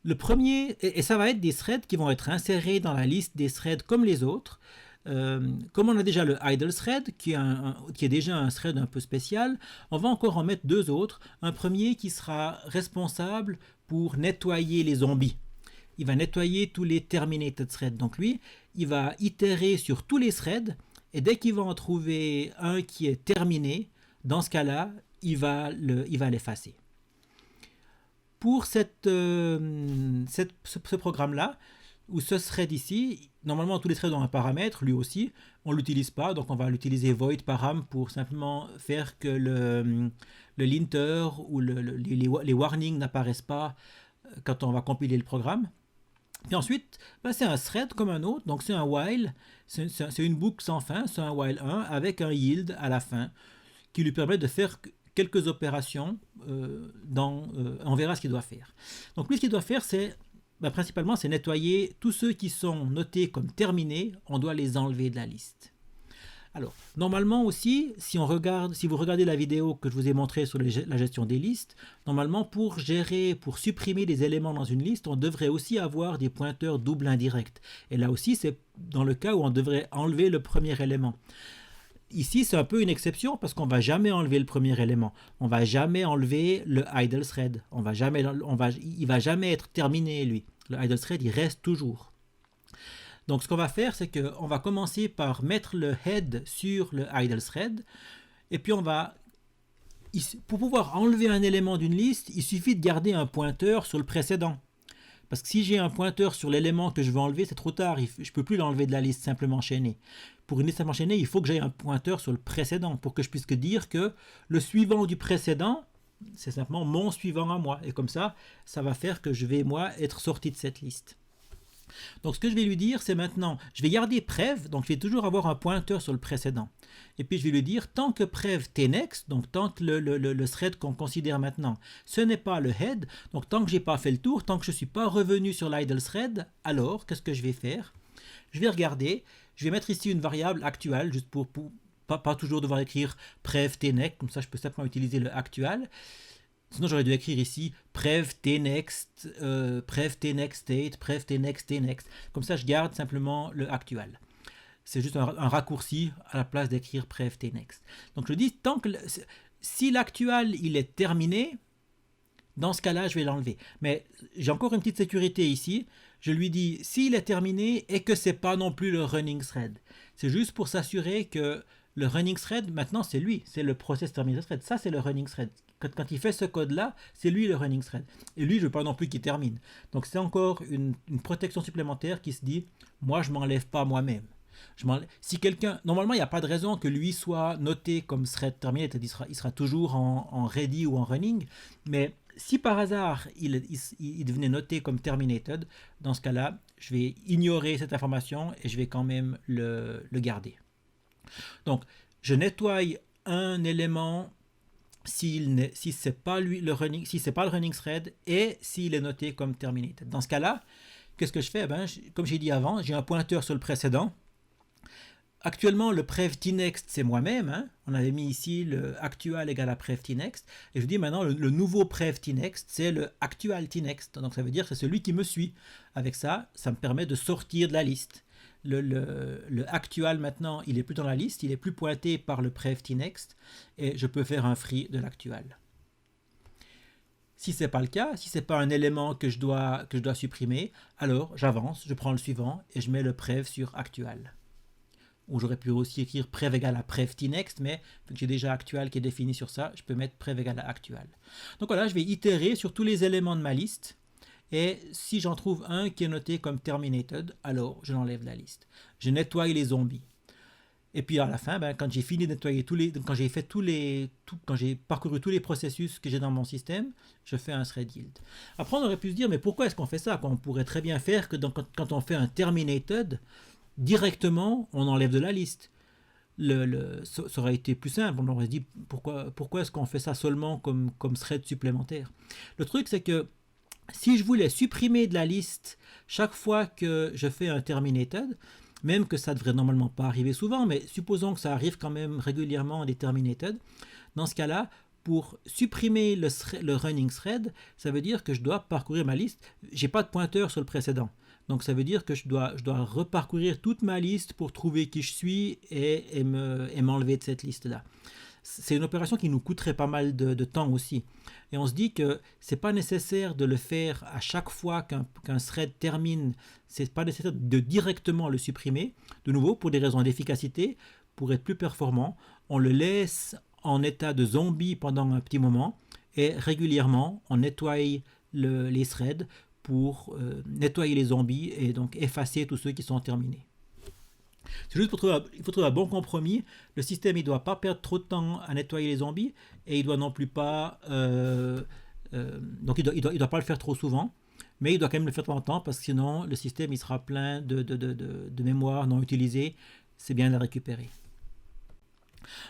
A: Le premier, et ça va être des threads qui vont être insérés dans la liste des threads comme les autres. Comme on a déjà le idle thread, qui est déjà un thread un peu spécial, on va encore en mettre deux autres. Un premier qui sera responsable pour nettoyer les zombies. Il va nettoyer tous les terminated threads. Donc lui, il va itérer sur tous les threads, et dès qu'il va en trouver un qui est terminé, dans ce cas-là, il va l'effacer. Pour ce programme-là, ou ce thread ici, normalement tous les threads ont un paramètre, lui aussi, on ne l'utilise pas, donc on va l'utiliser void param pour simplement faire que le linter ou les warnings n'apparaissent pas quand on va compiler le programme. Et ensuite, c'est un thread comme un autre, donc c'est un while, c'est une boucle sans fin, c'est un while 1 avec un yield à la fin qui lui permet de faire quelques opérations, on verra ce qu'il doit faire. Donc lui, ce qu'il doit faire, c'est principalement, c'est nettoyer tous ceux qui sont notés comme terminés, on doit les enlever de la liste. Alors, normalement aussi, si vous regardez la vidéo que je vous ai montrée sur la gestion des listes, normalement pour supprimer des éléments dans une liste, on devrait aussi avoir des pointeurs double indirects. Et là aussi, c'est dans le cas où on devrait enlever le premier élément. Ici, c'est un peu une exception parce qu'on ne va jamais enlever le premier élément. On ne va jamais enlever le idle thread. Il ne va jamais être terminé, lui. Le idle thread, il reste toujours. Donc ce qu'on va faire, c'est qu'on va commencer par mettre le head sur le idle thread. Et puis pour pouvoir enlever un élément d'une liste, il suffit de garder un pointeur sur le précédent. Parce que si j'ai un pointeur sur l'élément que je veux enlever, c'est trop tard. Je ne peux plus l'enlever de la liste simplement enchaînée. Pour une liste simplement enchaînée, il faut que j'aie un pointeur sur le précédent pour que je puisse dire que le suivant du précédent, c'est simplement mon suivant à moi. Et comme ça va faire que je vais, moi, être sorti de cette liste. Donc ce que je vais lui dire, c'est maintenant, je vais garder prev, donc je vais toujours avoir un pointeur sur le précédent. Et puis je vais lui dire, tant que prev tnext, donc tant que le thread qu'on considère maintenant, ce n'est pas le head, donc tant que je n'ai pas fait le tour, tant que je ne suis pas revenu sur l'idle thread, alors qu'est-ce que je vais faire? Je vais regarder, je vais mettre ici une variable actuelle, juste pour pas toujours devoir écrire prev tnext, comme ça je peux simplement utiliser le actual. Sinon, j'aurais dû écrire ici prev tnext, prev tnext state, prev tnext tnext. Comme ça, je garde simplement le actual. C'est juste un raccourci à la place d'écrire prev tnext. Donc, je dis, si l'actual il est terminé, dans ce cas-là, je vais l'enlever. Mais j'ai encore une petite sécurité ici. Je lui dis, s'il est terminé et que ce n'est pas non plus le running thread. C'est juste pour s'assurer que le running thread, maintenant, c'est lui. C'est le process terminated thread. Ça, c'est le running thread. Quand il fait ce code-là, c'est lui le running thread. Et lui, je ne veux pas non plus qu'il termine. Donc, c'est encore une protection supplémentaire qui se dit, moi, je ne m'enlève pas moi-même. Si quelqu'un, normalement, il n'y a pas de raison que lui soit noté comme thread terminé, il sera toujours en ready ou en running. Mais si par hasard, il devenait noté comme terminated, dans ce cas-là, je vais ignorer cette information et je vais quand même le garder. Donc, je nettoie un élément si c'est pas le running thread et s'il est noté comme terminated. Dans ce cas-là, qu'est-ce que je fais? Comme j'ai dit avant, j'ai un pointeur sur le précédent. Actuellement, le prev tnext, c'est moi-même. On avait mis ici le actual égale à prev tnext. Et je dis maintenant, le nouveau prev tnext, c'est le actual tnext. Donc ça veut dire que c'est celui qui me suit. Avec ça, ça me permet de sortir de la liste. Le actual maintenant, il n'est plus dans la liste, il est plus pointé par le prev tnext et je peux faire un free de l'actual. Si ce n'est pas le cas, si ce n'est pas un élément que je dois supprimer, alors j'avance, je prends le suivant et je mets le prev sur actual. Ou j'aurais pu aussi écrire prev égale à prev tnext, mais vu que j'ai déjà actual qui est défini sur ça, je peux mettre prev égale à actual. Donc voilà, je vais itérer sur tous les éléments de ma liste. Et si j'en trouve un qui est noté comme terminated, alors je l'enlève de la liste. Je nettoie les zombies. Et puis à la fin, quand j'ai fini de nettoyer quand j'ai parcouru tous les processus que j'ai dans mon système, je fais un thread yield. Après, on aurait pu se dire, mais pourquoi est-ce qu'on fait ça? On pourrait très bien faire que quand on fait un terminated, directement, on enlève de la liste. Ça aurait été plus simple. On aurait dit, pourquoi est-ce qu'on fait ça seulement comme thread supplémentaire? Le truc, c'est que si je voulais supprimer de la liste chaque fois que je fais un terminated, même que ça ne devrait normalement pas arriver souvent, mais supposons que ça arrive quand même régulièrement des terminated, dans ce cas-là, pour supprimer le running thread, ça veut dire que je dois parcourir ma liste. J'ai pas de pointeur sur le précédent. Donc ça veut dire que je dois reparcourir toute ma liste pour trouver qui je suis et m'enlever de cette liste-là. C'est une opération qui nous coûterait pas mal de temps aussi. Et on se dit que c'est pas nécessaire de le faire à chaque fois qu'un thread termine. C'est pas nécessaire de directement le supprimer. De nouveau, pour des raisons d'efficacité, pour être plus performant, on le laisse en état de zombie pendant un petit moment et régulièrement, on nettoie les threads pour nettoyer les zombies et donc effacer tous ceux qui sont terminés. C'est juste il faut trouver un bon compromis. Le système, il ne doit pas perdre trop de temps à nettoyer les zombies et il doit non plus pas donc il doit pas le faire trop souvent, mais il doit quand même le faire de temps en temps parce que sinon le système il sera plein de mémoire non utilisée. C'est bien de la récupérer.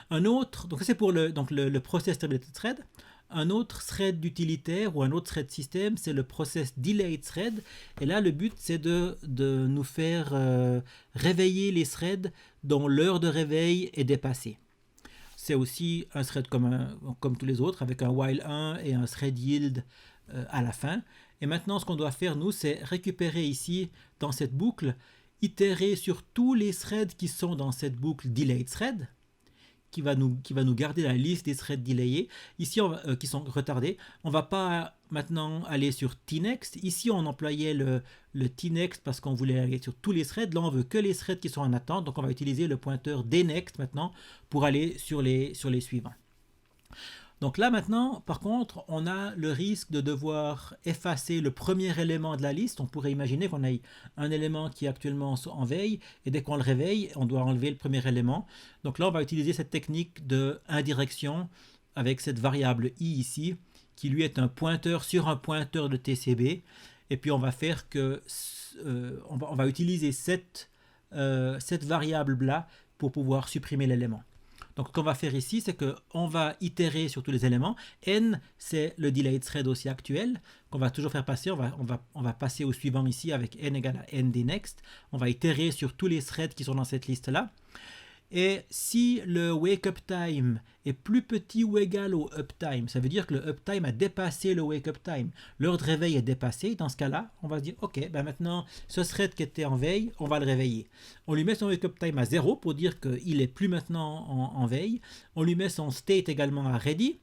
A: Un autre, donc ça c'est pour le process terminated thread. un autre thread d'utilitaire ou un autre thread système, c'est le process delayed thread. Et là, le but, c'est de nous faire réveiller les threads dont l'heure de réveil est dépassée. C'est aussi un thread comme tous les autres, avec un while 1 et un thread yield à la fin. Et maintenant, ce qu'on doit faire, nous, c'est récupérer ici, dans cette boucle, itérer sur tous les threads qui sont dans cette boucle delayed thread, qui va nous garder la liste des threads delayés, ici qui sont retardés. On ne va pas maintenant aller sur tnext. Ici, on employait le tnext parce qu'on voulait aller sur tous les threads. Là, on veut que les threads qui sont en attente. Donc, on va utiliser le pointeur dnext maintenant pour aller sur les suivants. Donc là maintenant, par contre, on a le risque de devoir effacer le premier élément de la liste. On pourrait imaginer qu'on ait un élément qui est actuellement en veille, et dès qu'on le réveille, on doit enlever le premier élément. Donc là, on va utiliser cette technique de indirection avec cette variable i ici, qui lui est un pointeur sur un pointeur de TCB. Et puis on va faire que on va utiliser cette variable-là pour pouvoir supprimer l'élément. Donc, ce qu'on va faire ici, c'est qu'on va itérer sur tous les éléments. N, c'est le delayed thread aussi actuel, qu'on va toujours faire passer. On va passer au suivant ici avec n égale à n des next. On va itérer sur tous les threads qui sont dans cette liste-là. Et si le wake-up time est plus petit ou égal au uptime, ça veut dire que le uptime a dépassé le wake-up time. L'heure de réveil est dépassée. Dans ce cas-là, on va se dire, ok, ben maintenant, ce thread qui était en veille, on va le réveiller. On lui met son wake-up time à 0 pour dire qu'il n'est plus maintenant en veille. On lui met son state également à ready.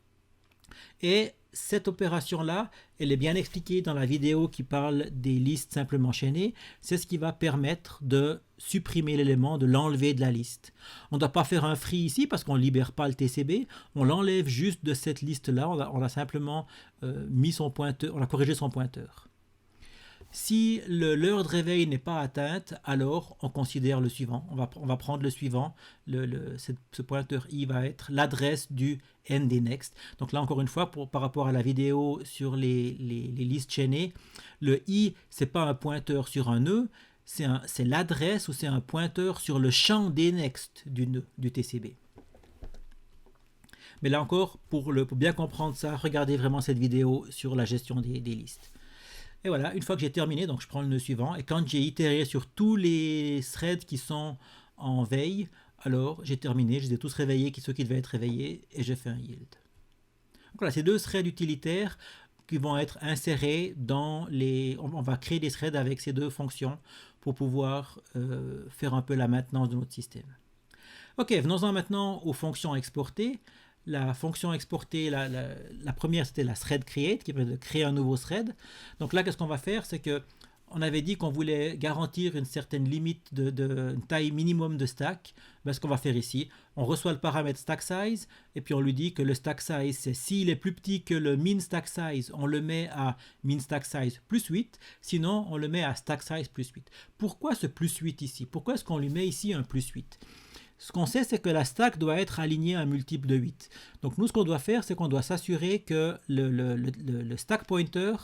A: Et cette opération-là, elle est bien expliquée dans la vidéo qui parle des listes simplement chaînées. C'est ce qui va permettre de supprimer l'élément, de l'enlever de la liste. On ne doit pas faire un free ici parce qu'on ne libère pas le TCB. On l'enlève juste de cette liste-là. On a simplement mis son pointeur, on a corrigé son pointeur. Si l'heure de réveil n'est pas atteinte, alors on considère le suivant. On va prendre le suivant. Ce pointeur i va être l'adresse du n des next. Donc là, encore une fois, par rapport à la vidéo sur les listes chaînées, le i, ce n'est pas un pointeur sur un nœud, c'est l'adresse ou c'est un pointeur sur le champ des next du nœud du TCB. Mais là encore, pour bien comprendre ça, regardez vraiment cette vidéo sur la gestion des listes. Et voilà, une fois que j'ai terminé, donc je prends le nœud suivant, et quand j'ai itéré sur tous les threads qui sont en veille, alors j'ai terminé, je les ai tous réveillés, ceux qui devaient être réveillés, et j'ai fait un yield. Donc voilà, ces deux threads utilitaires qui vont être insérés dans les... On va créer des threads avec ces deux fonctions pour pouvoir faire un peu la maintenance de notre système. Ok, venons-en maintenant aux fonctions exportées. La fonction exportée, la première, c'était la thread create, qui permet de créer un nouveau thread. Donc là, qu'est-ce qu'on va faire? C'est que on avait dit qu'on voulait garantir une certaine limite une taille minimum de stack. Ben, ce qu'on va faire ici, on reçoit le paramètre stack size, et puis on lui dit que le stack size, c'est s'il est plus petit que le min stack size, on le met à min stack size plus 8, sinon on le met à stack size plus 8. Pourquoi ce plus 8 ici? Pourquoi est-ce qu'on lui met ici un plus 8? Ce qu'on sait, c'est que la stack doit être alignée à un multiple de 8. Donc nous, ce qu'on doit faire, c'est qu'on doit s'assurer que le stack pointer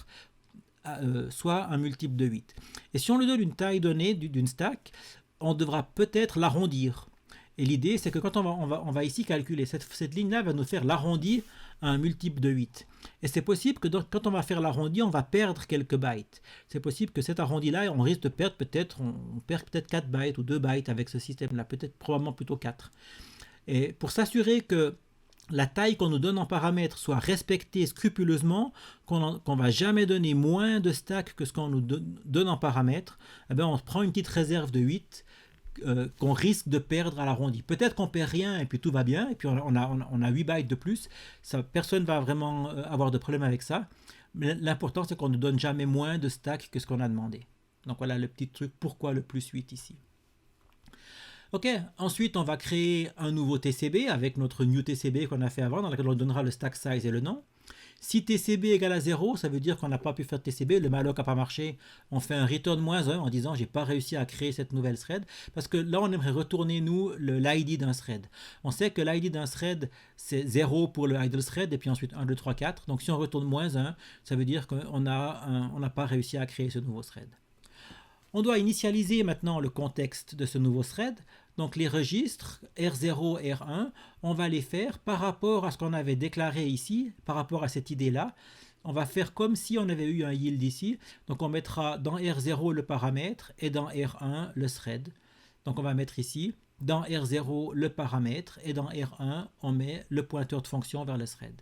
A: soit un multiple de 8. Et si on lui donne une taille donnée d'une stack, on devra peut-être l'arrondir. Et l'idée, c'est que quand on va ici calculer, cette ligne-là va nous faire l'arrondi à un multiple de 8. Et c'est possible que quand on va faire l'arrondi, on va perdre quelques bytes. C'est possible que cet arrondi-là, on risque de perdre on perd peut-être 4 bytes ou 2 bytes avec ce système-là, probablement plutôt 4. Et pour s'assurer que la taille qu'on nous donne en paramètre soit respectée scrupuleusement, qu'on ne va jamais donner moins de stack que ce qu'on nous donne en paramètre, eh bien on prend une petite réserve de 8 qu'on risque de perdre à l'arrondi. Peut-être qu'on perd rien et puis tout va bien, et puis on a 8 bytes de plus. Personne ne va vraiment avoir de problème avec ça. Mais l'important, c'est qu'on ne donne jamais moins de stack que ce qu'on a demandé. Donc voilà le petit truc, pourquoi le plus 8 ici. Ok, ensuite on va créer un nouveau TCB avec notre new TCB qu'on a fait avant, dans lequel on donnera le stack size et le nom. Si TCB égale à 0, ça veut dire qu'on n'a pas pu faire TCB, le malloc n'a pas marché, on fait un return -1 en disant j'ai pas réussi à créer cette nouvelle thread, parce que là on aimerait retourner nous l'ID d'un thread. On sait que l'ID d'un thread c'est 0 pour le idle thread et puis ensuite 1, 2, 3, 4, donc si on retourne -1, ça veut dire qu'on n'a pas réussi à créer ce nouveau thread. On doit initialiser maintenant le contexte de ce nouveau thread. Donc les registres R0, R1, on va les faire par rapport à ce qu'on avait déclaré ici, par rapport à cette idée-là. On va faire comme si on avait eu un yield ici. Donc on mettra dans R0 le paramètre et dans R1 le thread. Donc on va mettre ici dans R0 le paramètre et dans R1 on met le pointeur de fonction vers le thread.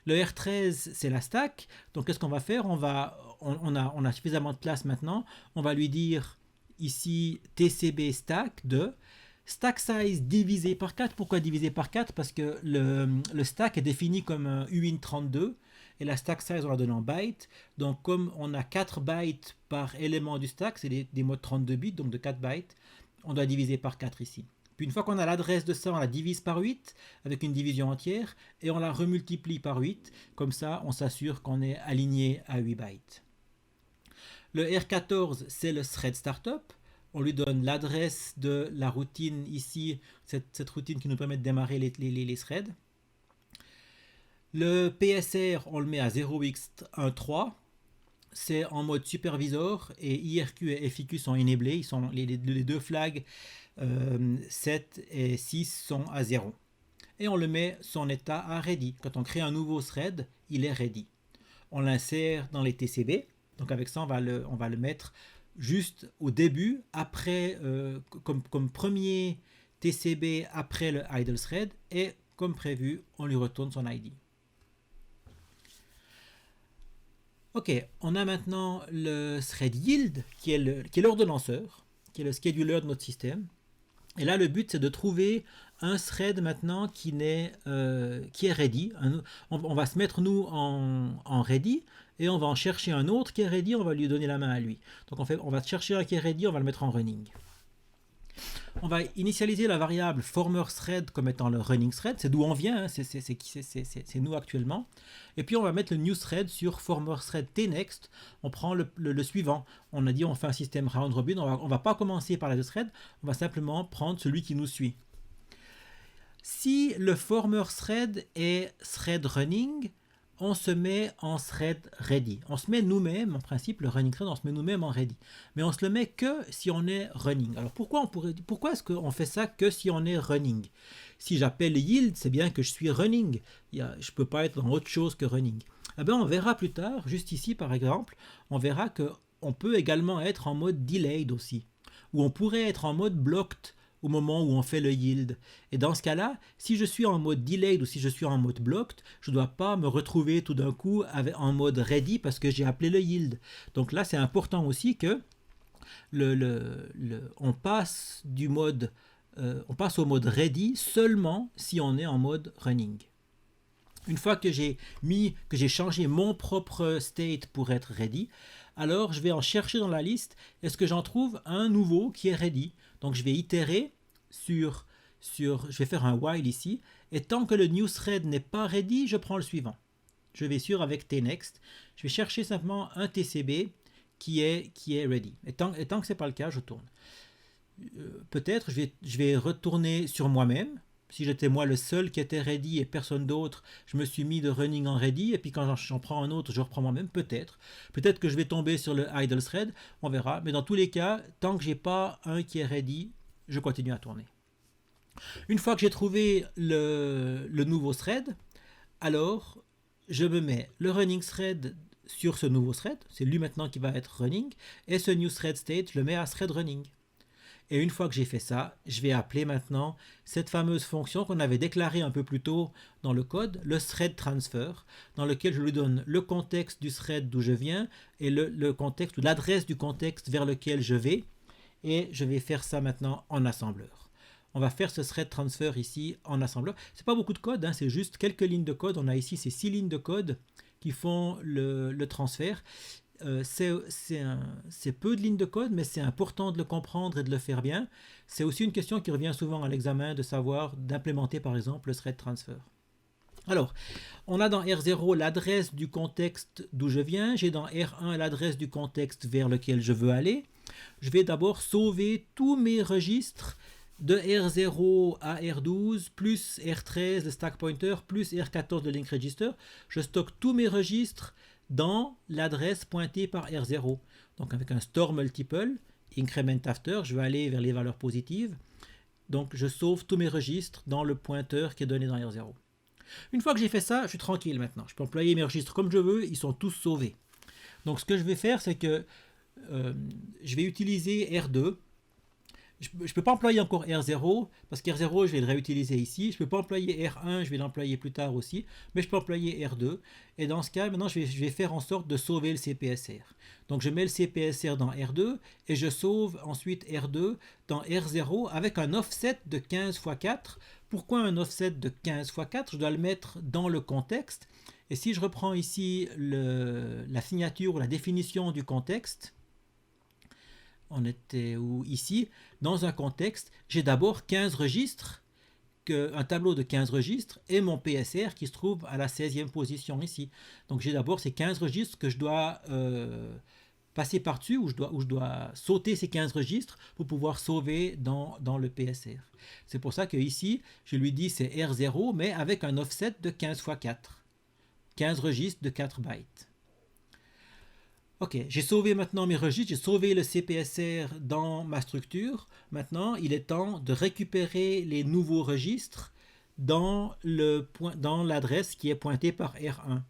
A: Le R13 c'est la stack. Donc qu'est-ce qu'on va faire? On a suffisamment de classes maintenant. On va lui dire ici TCB stack de stack size divisé par 4. Pourquoi divisé par 4? Parce que le stack est défini comme un uint32 et la stack size on la donne en bytes. Donc comme on a 4 bytes par élément du stack, c'est des mots de 32 bits, donc de 4 bytes, on doit diviser par 4 ici. Puis une fois qu'on a l'adresse de ça, on la divise par 8 avec une division entière et on la remultiplie par 8. Comme ça, on s'assure qu'on est aligné à 8 bytes. Le R14, c'est le thread startup. On lui donne l'adresse de la routine ici, cette routine qui nous permet de démarrer les threads. Le PSR, on le met à 0x13. C'est en mode supervisor et IRQ et FIQ sont enablés. Ils sont, les deux flags 7 et 6 sont à 0. Et on le met son état à ready. Quand on crée un nouveau thread, il est ready. On l'insère dans les TCB. Donc avec ça, on va le mettre juste au début, après, comme premier TCB après le idle thread. Et comme prévu, on lui retourne son ID. Ok, on a maintenant le thread yield qui est l'ordonnanceur, qui est le scheduler de notre système. Et là, le but, c'est de trouver un thread maintenant qui est ready. On va se mettre, nous, en ready et on va en chercher un autre qui est ready, on va lui donner la main à lui. Donc, on va chercher un qui est ready, on va le mettre en running. On va initialiser la variable former thread comme étant le running thread, c'est d'où on vient, hein, c'est nous actuellement. Et puis on va mettre le new thread sur former thread tnext, on prend le suivant. On a dit on fait un système round robin, on va pas commencer par les deux threads, on va simplement prendre celui qui nous suit. Si le former thread est thread running, on se met en thread ready. On se met nous-mêmes, en principe, le running thread, on se met nous-mêmes en ready. Mais on se le met que si on est running. Alors pourquoi est-ce qu'on fait ça que si on est running? Si j'appelle yield, c'est bien que je suis running. Je ne peux pas être dans autre chose que running. Eh bien, on verra plus tard, juste ici par exemple, on verra qu'on peut également être en mode delayed aussi. Ou on pourrait être en mode blocked au moment où on fait le yield. Et dans ce cas-là, si je suis en mode delayed ou si je suis en mode blocked, je ne dois pas me retrouver tout d'un coup en mode ready parce que j'ai appelé le yield. Donc là, c'est important aussi que on passe au mode ready seulement si on est en mode running. Une fois que j'ai changé mon propre state pour être ready, alors je vais en chercher dans la liste, est-ce que j'en trouve un nouveau qui est ready? Donc je vais itérer je vais faire un while ici, et tant que le new thread n'est pas ready, je prends le suivant. Je vais sur avec tnext, je vais chercher simplement un TCB qui est ready. Et tant que ce n'est pas le cas, je tourne. Peut-être je vais retourner sur moi-même. Si j'étais moi le seul qui était ready et personne d'autre, je me suis mis de running en ready, et puis quand j'en prends un autre, je reprends moi-même, peut-être que je vais tomber sur le idle thread, on verra, mais dans tous les cas, tant que j'ai pas un qui est ready, je continue à tourner. Une fois que j'ai trouvé le nouveau thread, alors je me mets le running thread sur ce nouveau thread, c'est lui maintenant qui va être running, et ce new thread state, je le mets à thread running. Et une fois que j'ai fait ça, je vais appeler maintenant cette fameuse fonction qu'on avait déclarée un peu plus tôt dans le code, le thread transfer, dans lequel je lui donne le contexte du thread d'où je viens et le contexte ou l'adresse du contexte vers lequel je vais. Et je vais faire ça maintenant en assembleur. On va faire ce thread transfer ici en assembleur. C'est pas beaucoup de code, hein, c'est juste quelques lignes de code. On a ici ces 6 lignes de code qui font le transfert. C'est peu de lignes de code, mais c'est important de le comprendre et de le faire bien. C'est aussi une question qui revient souvent à l'examen, de savoir, d'implémenter par exemple le thread transfer. Alors, on a dans R0 l'adresse du contexte d'où je viens, j'ai dans R1 l'adresse du contexte vers lequel je veux aller. Je vais d'abord sauver tous mes registres de R0 à R12, plus R13 le stack pointer, plus R14 le link register. Je stocke tous mes registres dans l'adresse pointée par R0. Donc avec un store multiple, increment after, je vais aller vers les valeurs positives. Donc je sauve tous mes registres dans le pointeur qui est donné dans R0. Une fois que j'ai fait ça, je suis tranquille maintenant. Je peux employer mes registres comme je veux, ils sont tous sauvés. Donc ce que je vais faire, c'est que je vais utiliser R2. Je ne peux pas employer encore R0, parce que R0, je vais le réutiliser ici. Je ne peux pas employer R1, je vais l'employer plus tard aussi, mais je peux employer R2. Et dans ce cas, maintenant, je vais faire en sorte de sauver le CPSR. Donc je mets le CPSR dans R2, et je sauve ensuite R2 dans R0 avec un offset de 15 x 4. Pourquoi un offset de 15 x 4? Je dois le mettre dans le contexte. Et si je reprends ici la signature ou la définition du contexte, on était où ici, dans un contexte, j'ai d'abord 15 registres, un tableau de 15 registres et mon PSR qui se trouve à la 16e position ici. Donc j'ai d'abord ces 15 registres que je dois passer par-dessus, où je dois sauter ces 15 registres pour pouvoir sauver dans le PSR. C'est pour ça que ici, je lui dis c'est R0, mais avec un offset de 15 x 4. 15 registres de 4 bytes. Ok, j'ai sauvé maintenant mes registres, j'ai sauvé le CPSR dans ma structure. Maintenant, il est temps de récupérer les nouveaux registres dans l'adresse qui est pointée par R1.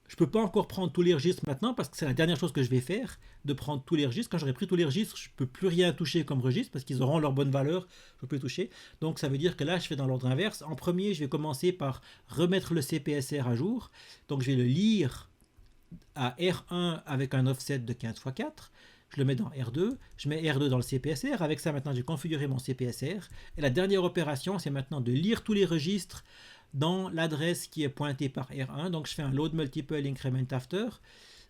A: Je ne peux pas encore prendre tous les registres maintenant parce que c'est la dernière chose que je vais faire, de prendre tous les registres. Quand j'aurai pris tous les registres, je ne peux plus rien toucher comme registre parce qu'ils auront leur bonne valeur, je ne peux plus toucher. Donc ça veut dire que là, je fais dans l'ordre inverse. En premier, je vais commencer par remettre le CPSR à jour. Donc je vais le lire à R1 avec un offset de 15 x 4, je le mets dans R2, je mets R2 dans le CPSR, avec ça maintenant j'ai configuré mon CPSR, et la dernière opération c'est maintenant de lire tous les registres dans l'adresse qui est pointée par R1, donc je fais un load multiple increment after,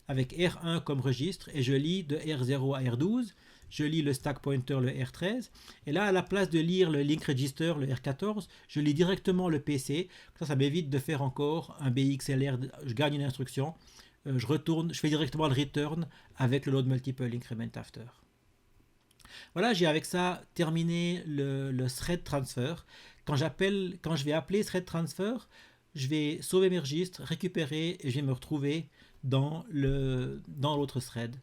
A: avec R1 comme registre, et je lis de R0 à R12, je lis le stack pointer, le R13, et là à la place de lire le link register, le R14, je lis directement le PC, ça m'évite de faire encore un BXLR, je gagne une instruction, je fais directement le return avec le load multiple increment after. Voilà, j'ai avec ça terminé le thread transfer. Quand je vais appeler thread transfer, je vais sauver mes registres, récupérer et je vais me retrouver dans l'autre thread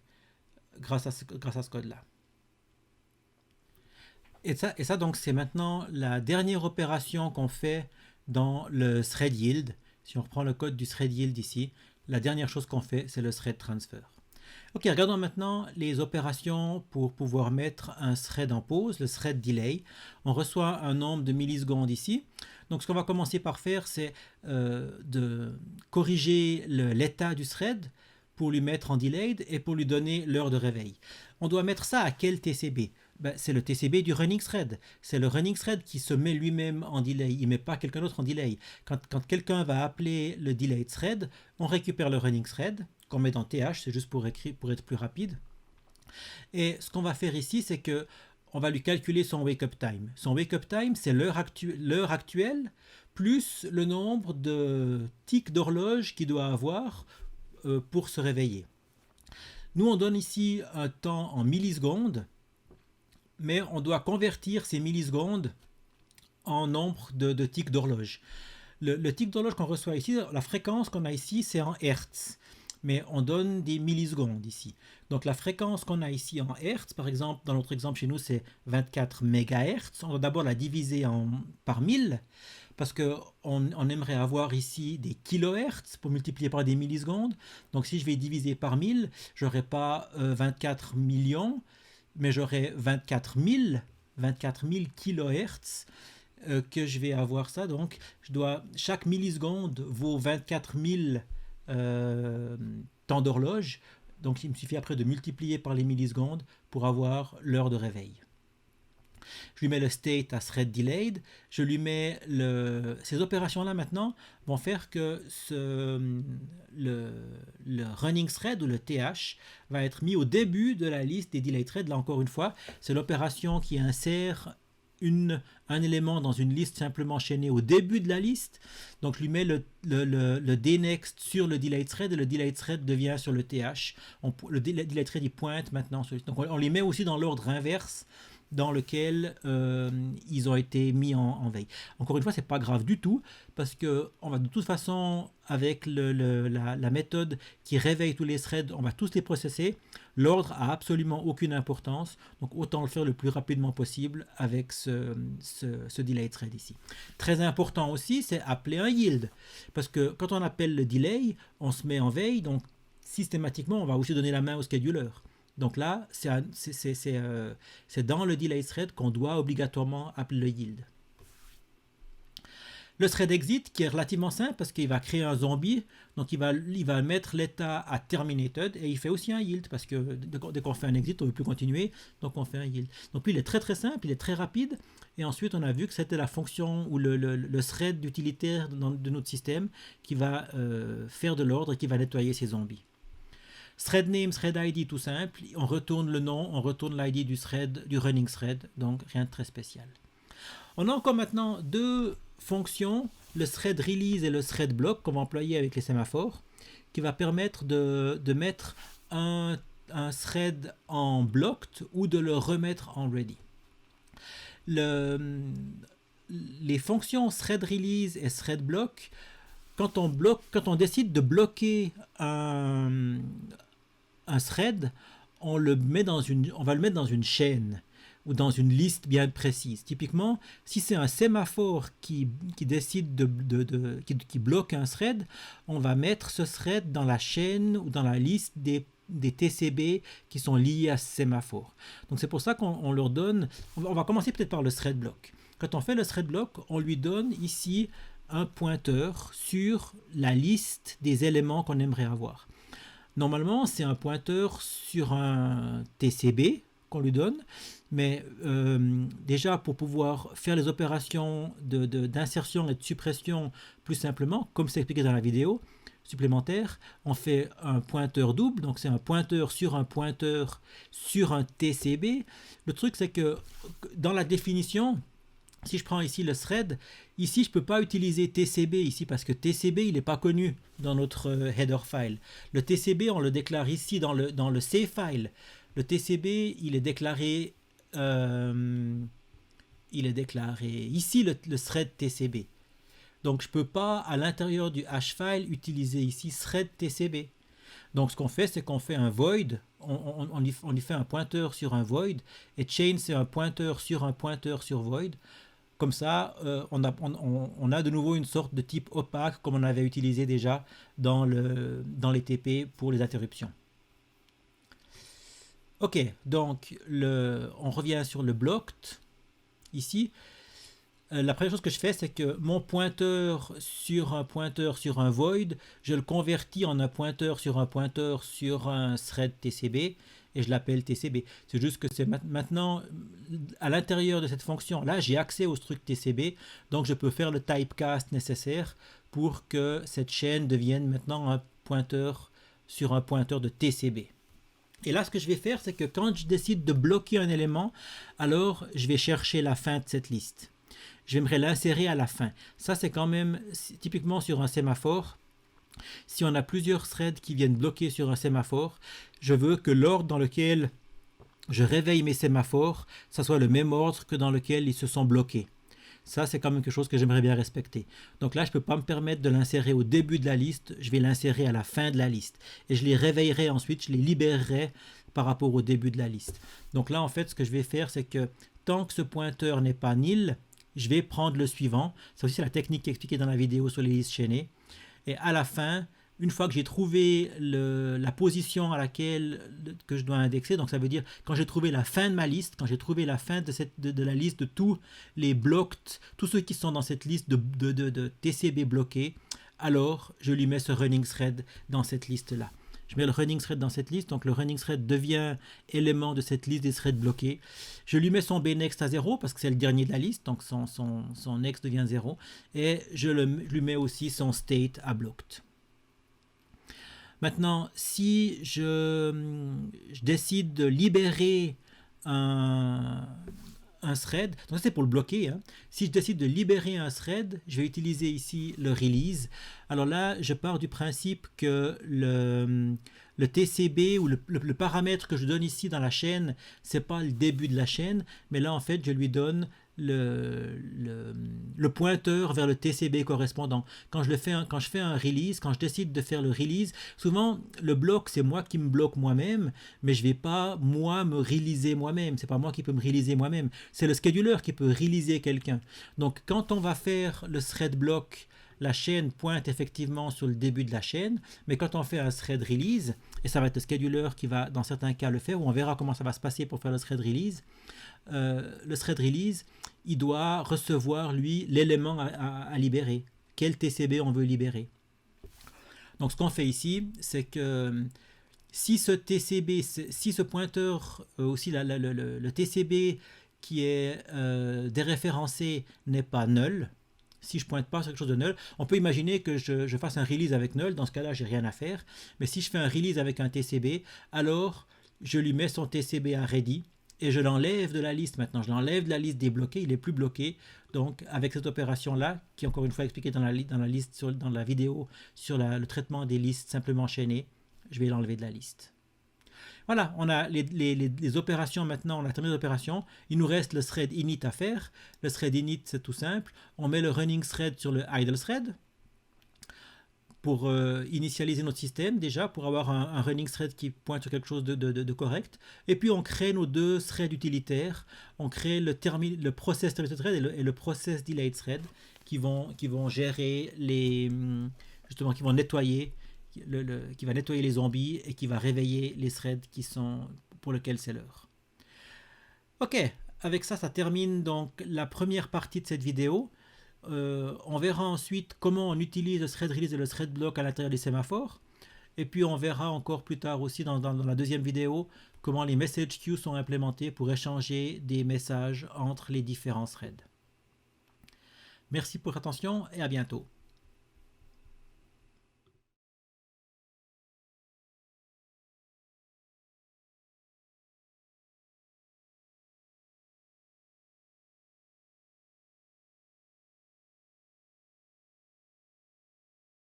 A: grâce à ce code-là. Et ça donc, c'est maintenant la dernière opération qu'on fait dans le thread yield. Si on reprend le code du thread yield ici, la dernière chose qu'on fait, c'est le thread transfer. Ok, regardons maintenant les opérations pour pouvoir mettre un thread en pause, le thread delay. On reçoit un nombre de millisecondes ici. Donc ce qu'on va commencer par faire, c'est de corriger l'état du thread pour lui mettre en delayed et pour lui donner l'heure de réveil. On doit mettre ça à quel TCB? C'est le TCB du running thread. C'est le running thread qui se met lui-même en delay. Il ne met pas quelqu'un d'autre en delay. Quand quelqu'un va appeler le delay thread, on récupère le running thread qu'on met dans TH, c'est juste pour être plus rapide. Et ce qu'on va faire ici, c'est que on va lui calculer son wake-up time. Son wake-up time, c'est l'heure actuelle plus le nombre de tics d'horloge qu'il doit avoir pour se réveiller. Nous, on donne ici un temps en millisecondes, mais on doit convertir ces millisecondes en nombre de tics d'horloge. Le tic d'horloge qu'on reçoit ici, la fréquence qu'on a ici, c'est en Hertz. Mais on donne des millisecondes ici. Donc la fréquence qu'on a ici en Hertz, par exemple, dans notre exemple chez nous, c'est 24 MHz. On va d'abord la diviser par 1000, parce qu'on aimerait avoir ici des kilohertz pour multiplier par des millisecondes. Donc si je vais diviser par 1000, je n'aurai pas 24 millions, mais j'aurai 24 000 kilohertz que je vais avoir ça. Donc chaque milliseconde vaut 24 000 temps d'horloge. Donc il me suffit après de multiplier par les millisecondes pour avoir l'heure de réveil. Je lui mets le state à thread delayed. Je lui mets ces opérations-là maintenant vont faire que le running thread ou le TH va être mis au début de la liste des delay threads. Là encore une fois, c'est l'opération qui insère un élément dans une liste simplement chaînée au début de la liste. Donc je lui mets le dnext sur le delay thread et le delay thread devient sur le TH. Le delay thread il pointe maintenant sur. Donc on les met aussi dans l'ordre inverse dans lequel ils ont été mis en veille. Encore une fois, c'est pas grave du tout parce que on va de toute façon avec la méthode qui réveille tous les threads, on va tous les processer. L'ordre a absolument aucune importance, donc autant le faire le plus rapidement possible avec ce delay thread ici. Très important aussi, c'est appeler un yield, parce que quand on appelle le delay, on se met en veille, donc systématiquement, on va aussi donner la main au scheduler. Donc là, c'est dans le delay thread qu'on doit obligatoirement appeler le yield. Le thread exit qui est relativement simple parce qu'il va créer un zombie, donc il va mettre l'état à terminated et il fait aussi un yield parce que dès qu'on fait un exit on ne veut plus continuer, donc on fait un yield. Donc lui il est très très simple, il est très rapide et ensuite on a vu que c'était la fonction ou le thread utilitaire de notre système qui va faire de l'ordre et qui va nettoyer ces zombies. Thread name, thread ID tout simple, on retourne le nom, on retourne l'ID du running thread, donc rien de très spécial. On a encore maintenant deux fonctions, le thread release et le thread block qu'on va employer avec les sémaphores, qui va permettre de mettre un thread en blocked ou de le remettre en ready. Les fonctions thread release et thread block, quand on décide de bloquer un thread, on va le mettre dans une chaîne ou dans une liste bien précise. Typiquement, si c'est un sémaphore qui décide qui bloque un thread, on va mettre ce thread dans la chaîne ou dans la liste des TCB qui sont liés à ce sémaphore. Donc c'est pour ça qu'on leur donne, on va commencer peut-être par le thread block. Quand on fait le thread block, on lui donne ici un pointeur sur la liste des éléments qu'on aimerait avoir. Normalement, c'est un pointeur sur un TCB qu'on lui donne, mais déjà pour pouvoir faire les opérations d'insertion et de suppression plus simplement, comme c'est expliqué dans la vidéo supplémentaire, on fait un pointeur double, donc c'est un pointeur sur un TCB. Le truc c'est que dans la définition, si je prends ici le thread, ici je ne peux pas utiliser TCB ici parce que TCB il n'est pas connu dans notre header file. Le TCB on le déclare ici dans le save file. Le TCB il est déclaré ici le thread TCB. Donc je ne peux pas à l'intérieur du hash file utiliser ici thread TCB. Donc ce qu'on fait c'est qu'on fait un void, on y fait un pointeur sur un void et chain c'est un pointeur sur void. Comme ça, on a de nouveau une sorte de type opaque comme on avait utilisé déjà dans les TP pour les interruptions. Ok, donc on revient sur le blocked ici. La première chose que je fais, c'est que mon pointeur sur un void, je le convertis en un pointeur sur un thread TCB et je l'appelle TCB. C'est juste que c'est maintenant, à l'intérieur de cette fonction, là j'ai accès au struct TCB, donc je peux faire le typecast nécessaire pour que cette chaîne devienne maintenant un pointeur sur un pointeur de TCB. Et là, ce que je vais faire, c'est que quand je décide de bloquer un élément, alors je vais chercher la fin de cette liste. J'aimerais l'insérer à la fin. Ça, c'est quand même typiquement sur un sémaphore. Si on a plusieurs threads qui viennent bloquer sur un sémaphore, je veux que l'ordre dans lequel je réveille mes sémaphores, ça soit le même ordre que dans lequel ils se sont bloqués. Ça, c'est quand même quelque chose que j'aimerais bien respecter. Donc là, je ne peux pas me permettre de l'insérer au début de la liste, je vais l'insérer à la fin de la liste. Et je les réveillerai ensuite, je les libérerai par rapport au début de la liste. Donc là, en fait, ce que je vais faire, c'est que tant que ce pointeur n'est pas nil, je vais prendre le suivant. C'est aussi la technique qui est expliquée dans la vidéo sur les listes chaînées. Et à la fin, une fois que j'ai trouvé la position à laquelle que je dois indexer, donc ça veut dire quand j'ai trouvé la fin de ma liste, quand j'ai trouvé la fin de la liste de tous les blocs, tous ceux qui sont dans cette liste de TCB bloqués, alors je lui mets ce running thread dans cette liste-là. Je mets le running thread dans cette liste, donc le running thread devient élément de cette liste des threads bloqués. Je lui mets son bnext à 0 parce que c'est le dernier de la liste, donc son next devient 0. Et je lui mets aussi son state à blocked. Maintenant, si je décide de libérer un thread, donc ça c'est pour le bloquer, hein. Si je décide de libérer un thread, je vais utiliser ici le release. Alors là, je pars du principe que le TCB ou le paramètre que je donne ici dans la chaîne, c'est pas le début de la chaîne, mais là en fait je lui donne le pointeur vers le TCB correspondant. Quand je fais un release, quand je décide de faire le release, souvent le bloc c'est moi qui me bloque moi-même, mais je vais pas moi me releaser moi-même. C'est pas moi qui peux me releaser moi-même. C'est le scheduler qui peut releaser quelqu'un. Donc quand on va faire le thread block, la chaîne pointe effectivement sur le début de la chaîne, mais quand on fait un thread release, et ça va être le scheduler qui va dans certains cas le faire, ou on verra comment ça va se passer pour faire le thread release, il doit recevoir lui l'élément à libérer. Quel TCB on veut libérer. Donc ce qu'on fait ici, c'est que si ce TCB, si ce pointeur, aussi le TCB qui est déréférencé n'est pas null, si je pointe pas sur quelque chose de null, on peut imaginer que je fasse un release avec null, dans ce cas-là, j'ai rien à faire. Mais si je fais un release avec un TCB, alors je lui mets son TCB à ready et je l'enlève de la liste maintenant. Je l'enlève de la liste débloquée, il n'est plus bloqué. Donc avec cette opération-là, qui est encore une fois expliquée dans la vidéo sur le traitement des listes simplement chaînées, je vais l'enlever de la liste. Voilà, on a les opérations maintenant, on a terminé les opérations. Il nous reste le thread init à faire. Le thread init, c'est tout simple. On met le running thread sur le idle thread pour initialiser notre système déjà, pour avoir un running thread qui pointe sur quelque chose de correct. Et puis on crée nos deux threads utilitaires. On crée le process terminated thread et le process delayed thread qui vont gérer justement, qui vont nettoyer qui va nettoyer les zombies et qui va réveiller les threads pour lesquels c'est l'heure. Ok, avec ça, ça termine donc la première partie de cette vidéo. On verra ensuite comment on utilise le thread release et le thread block à l'intérieur des sémaphores. Et puis on verra encore plus tard aussi dans la deuxième vidéo comment les message queues sont implémentés pour échanger des messages entre les différents threads. Merci pour votre attention et à bientôt.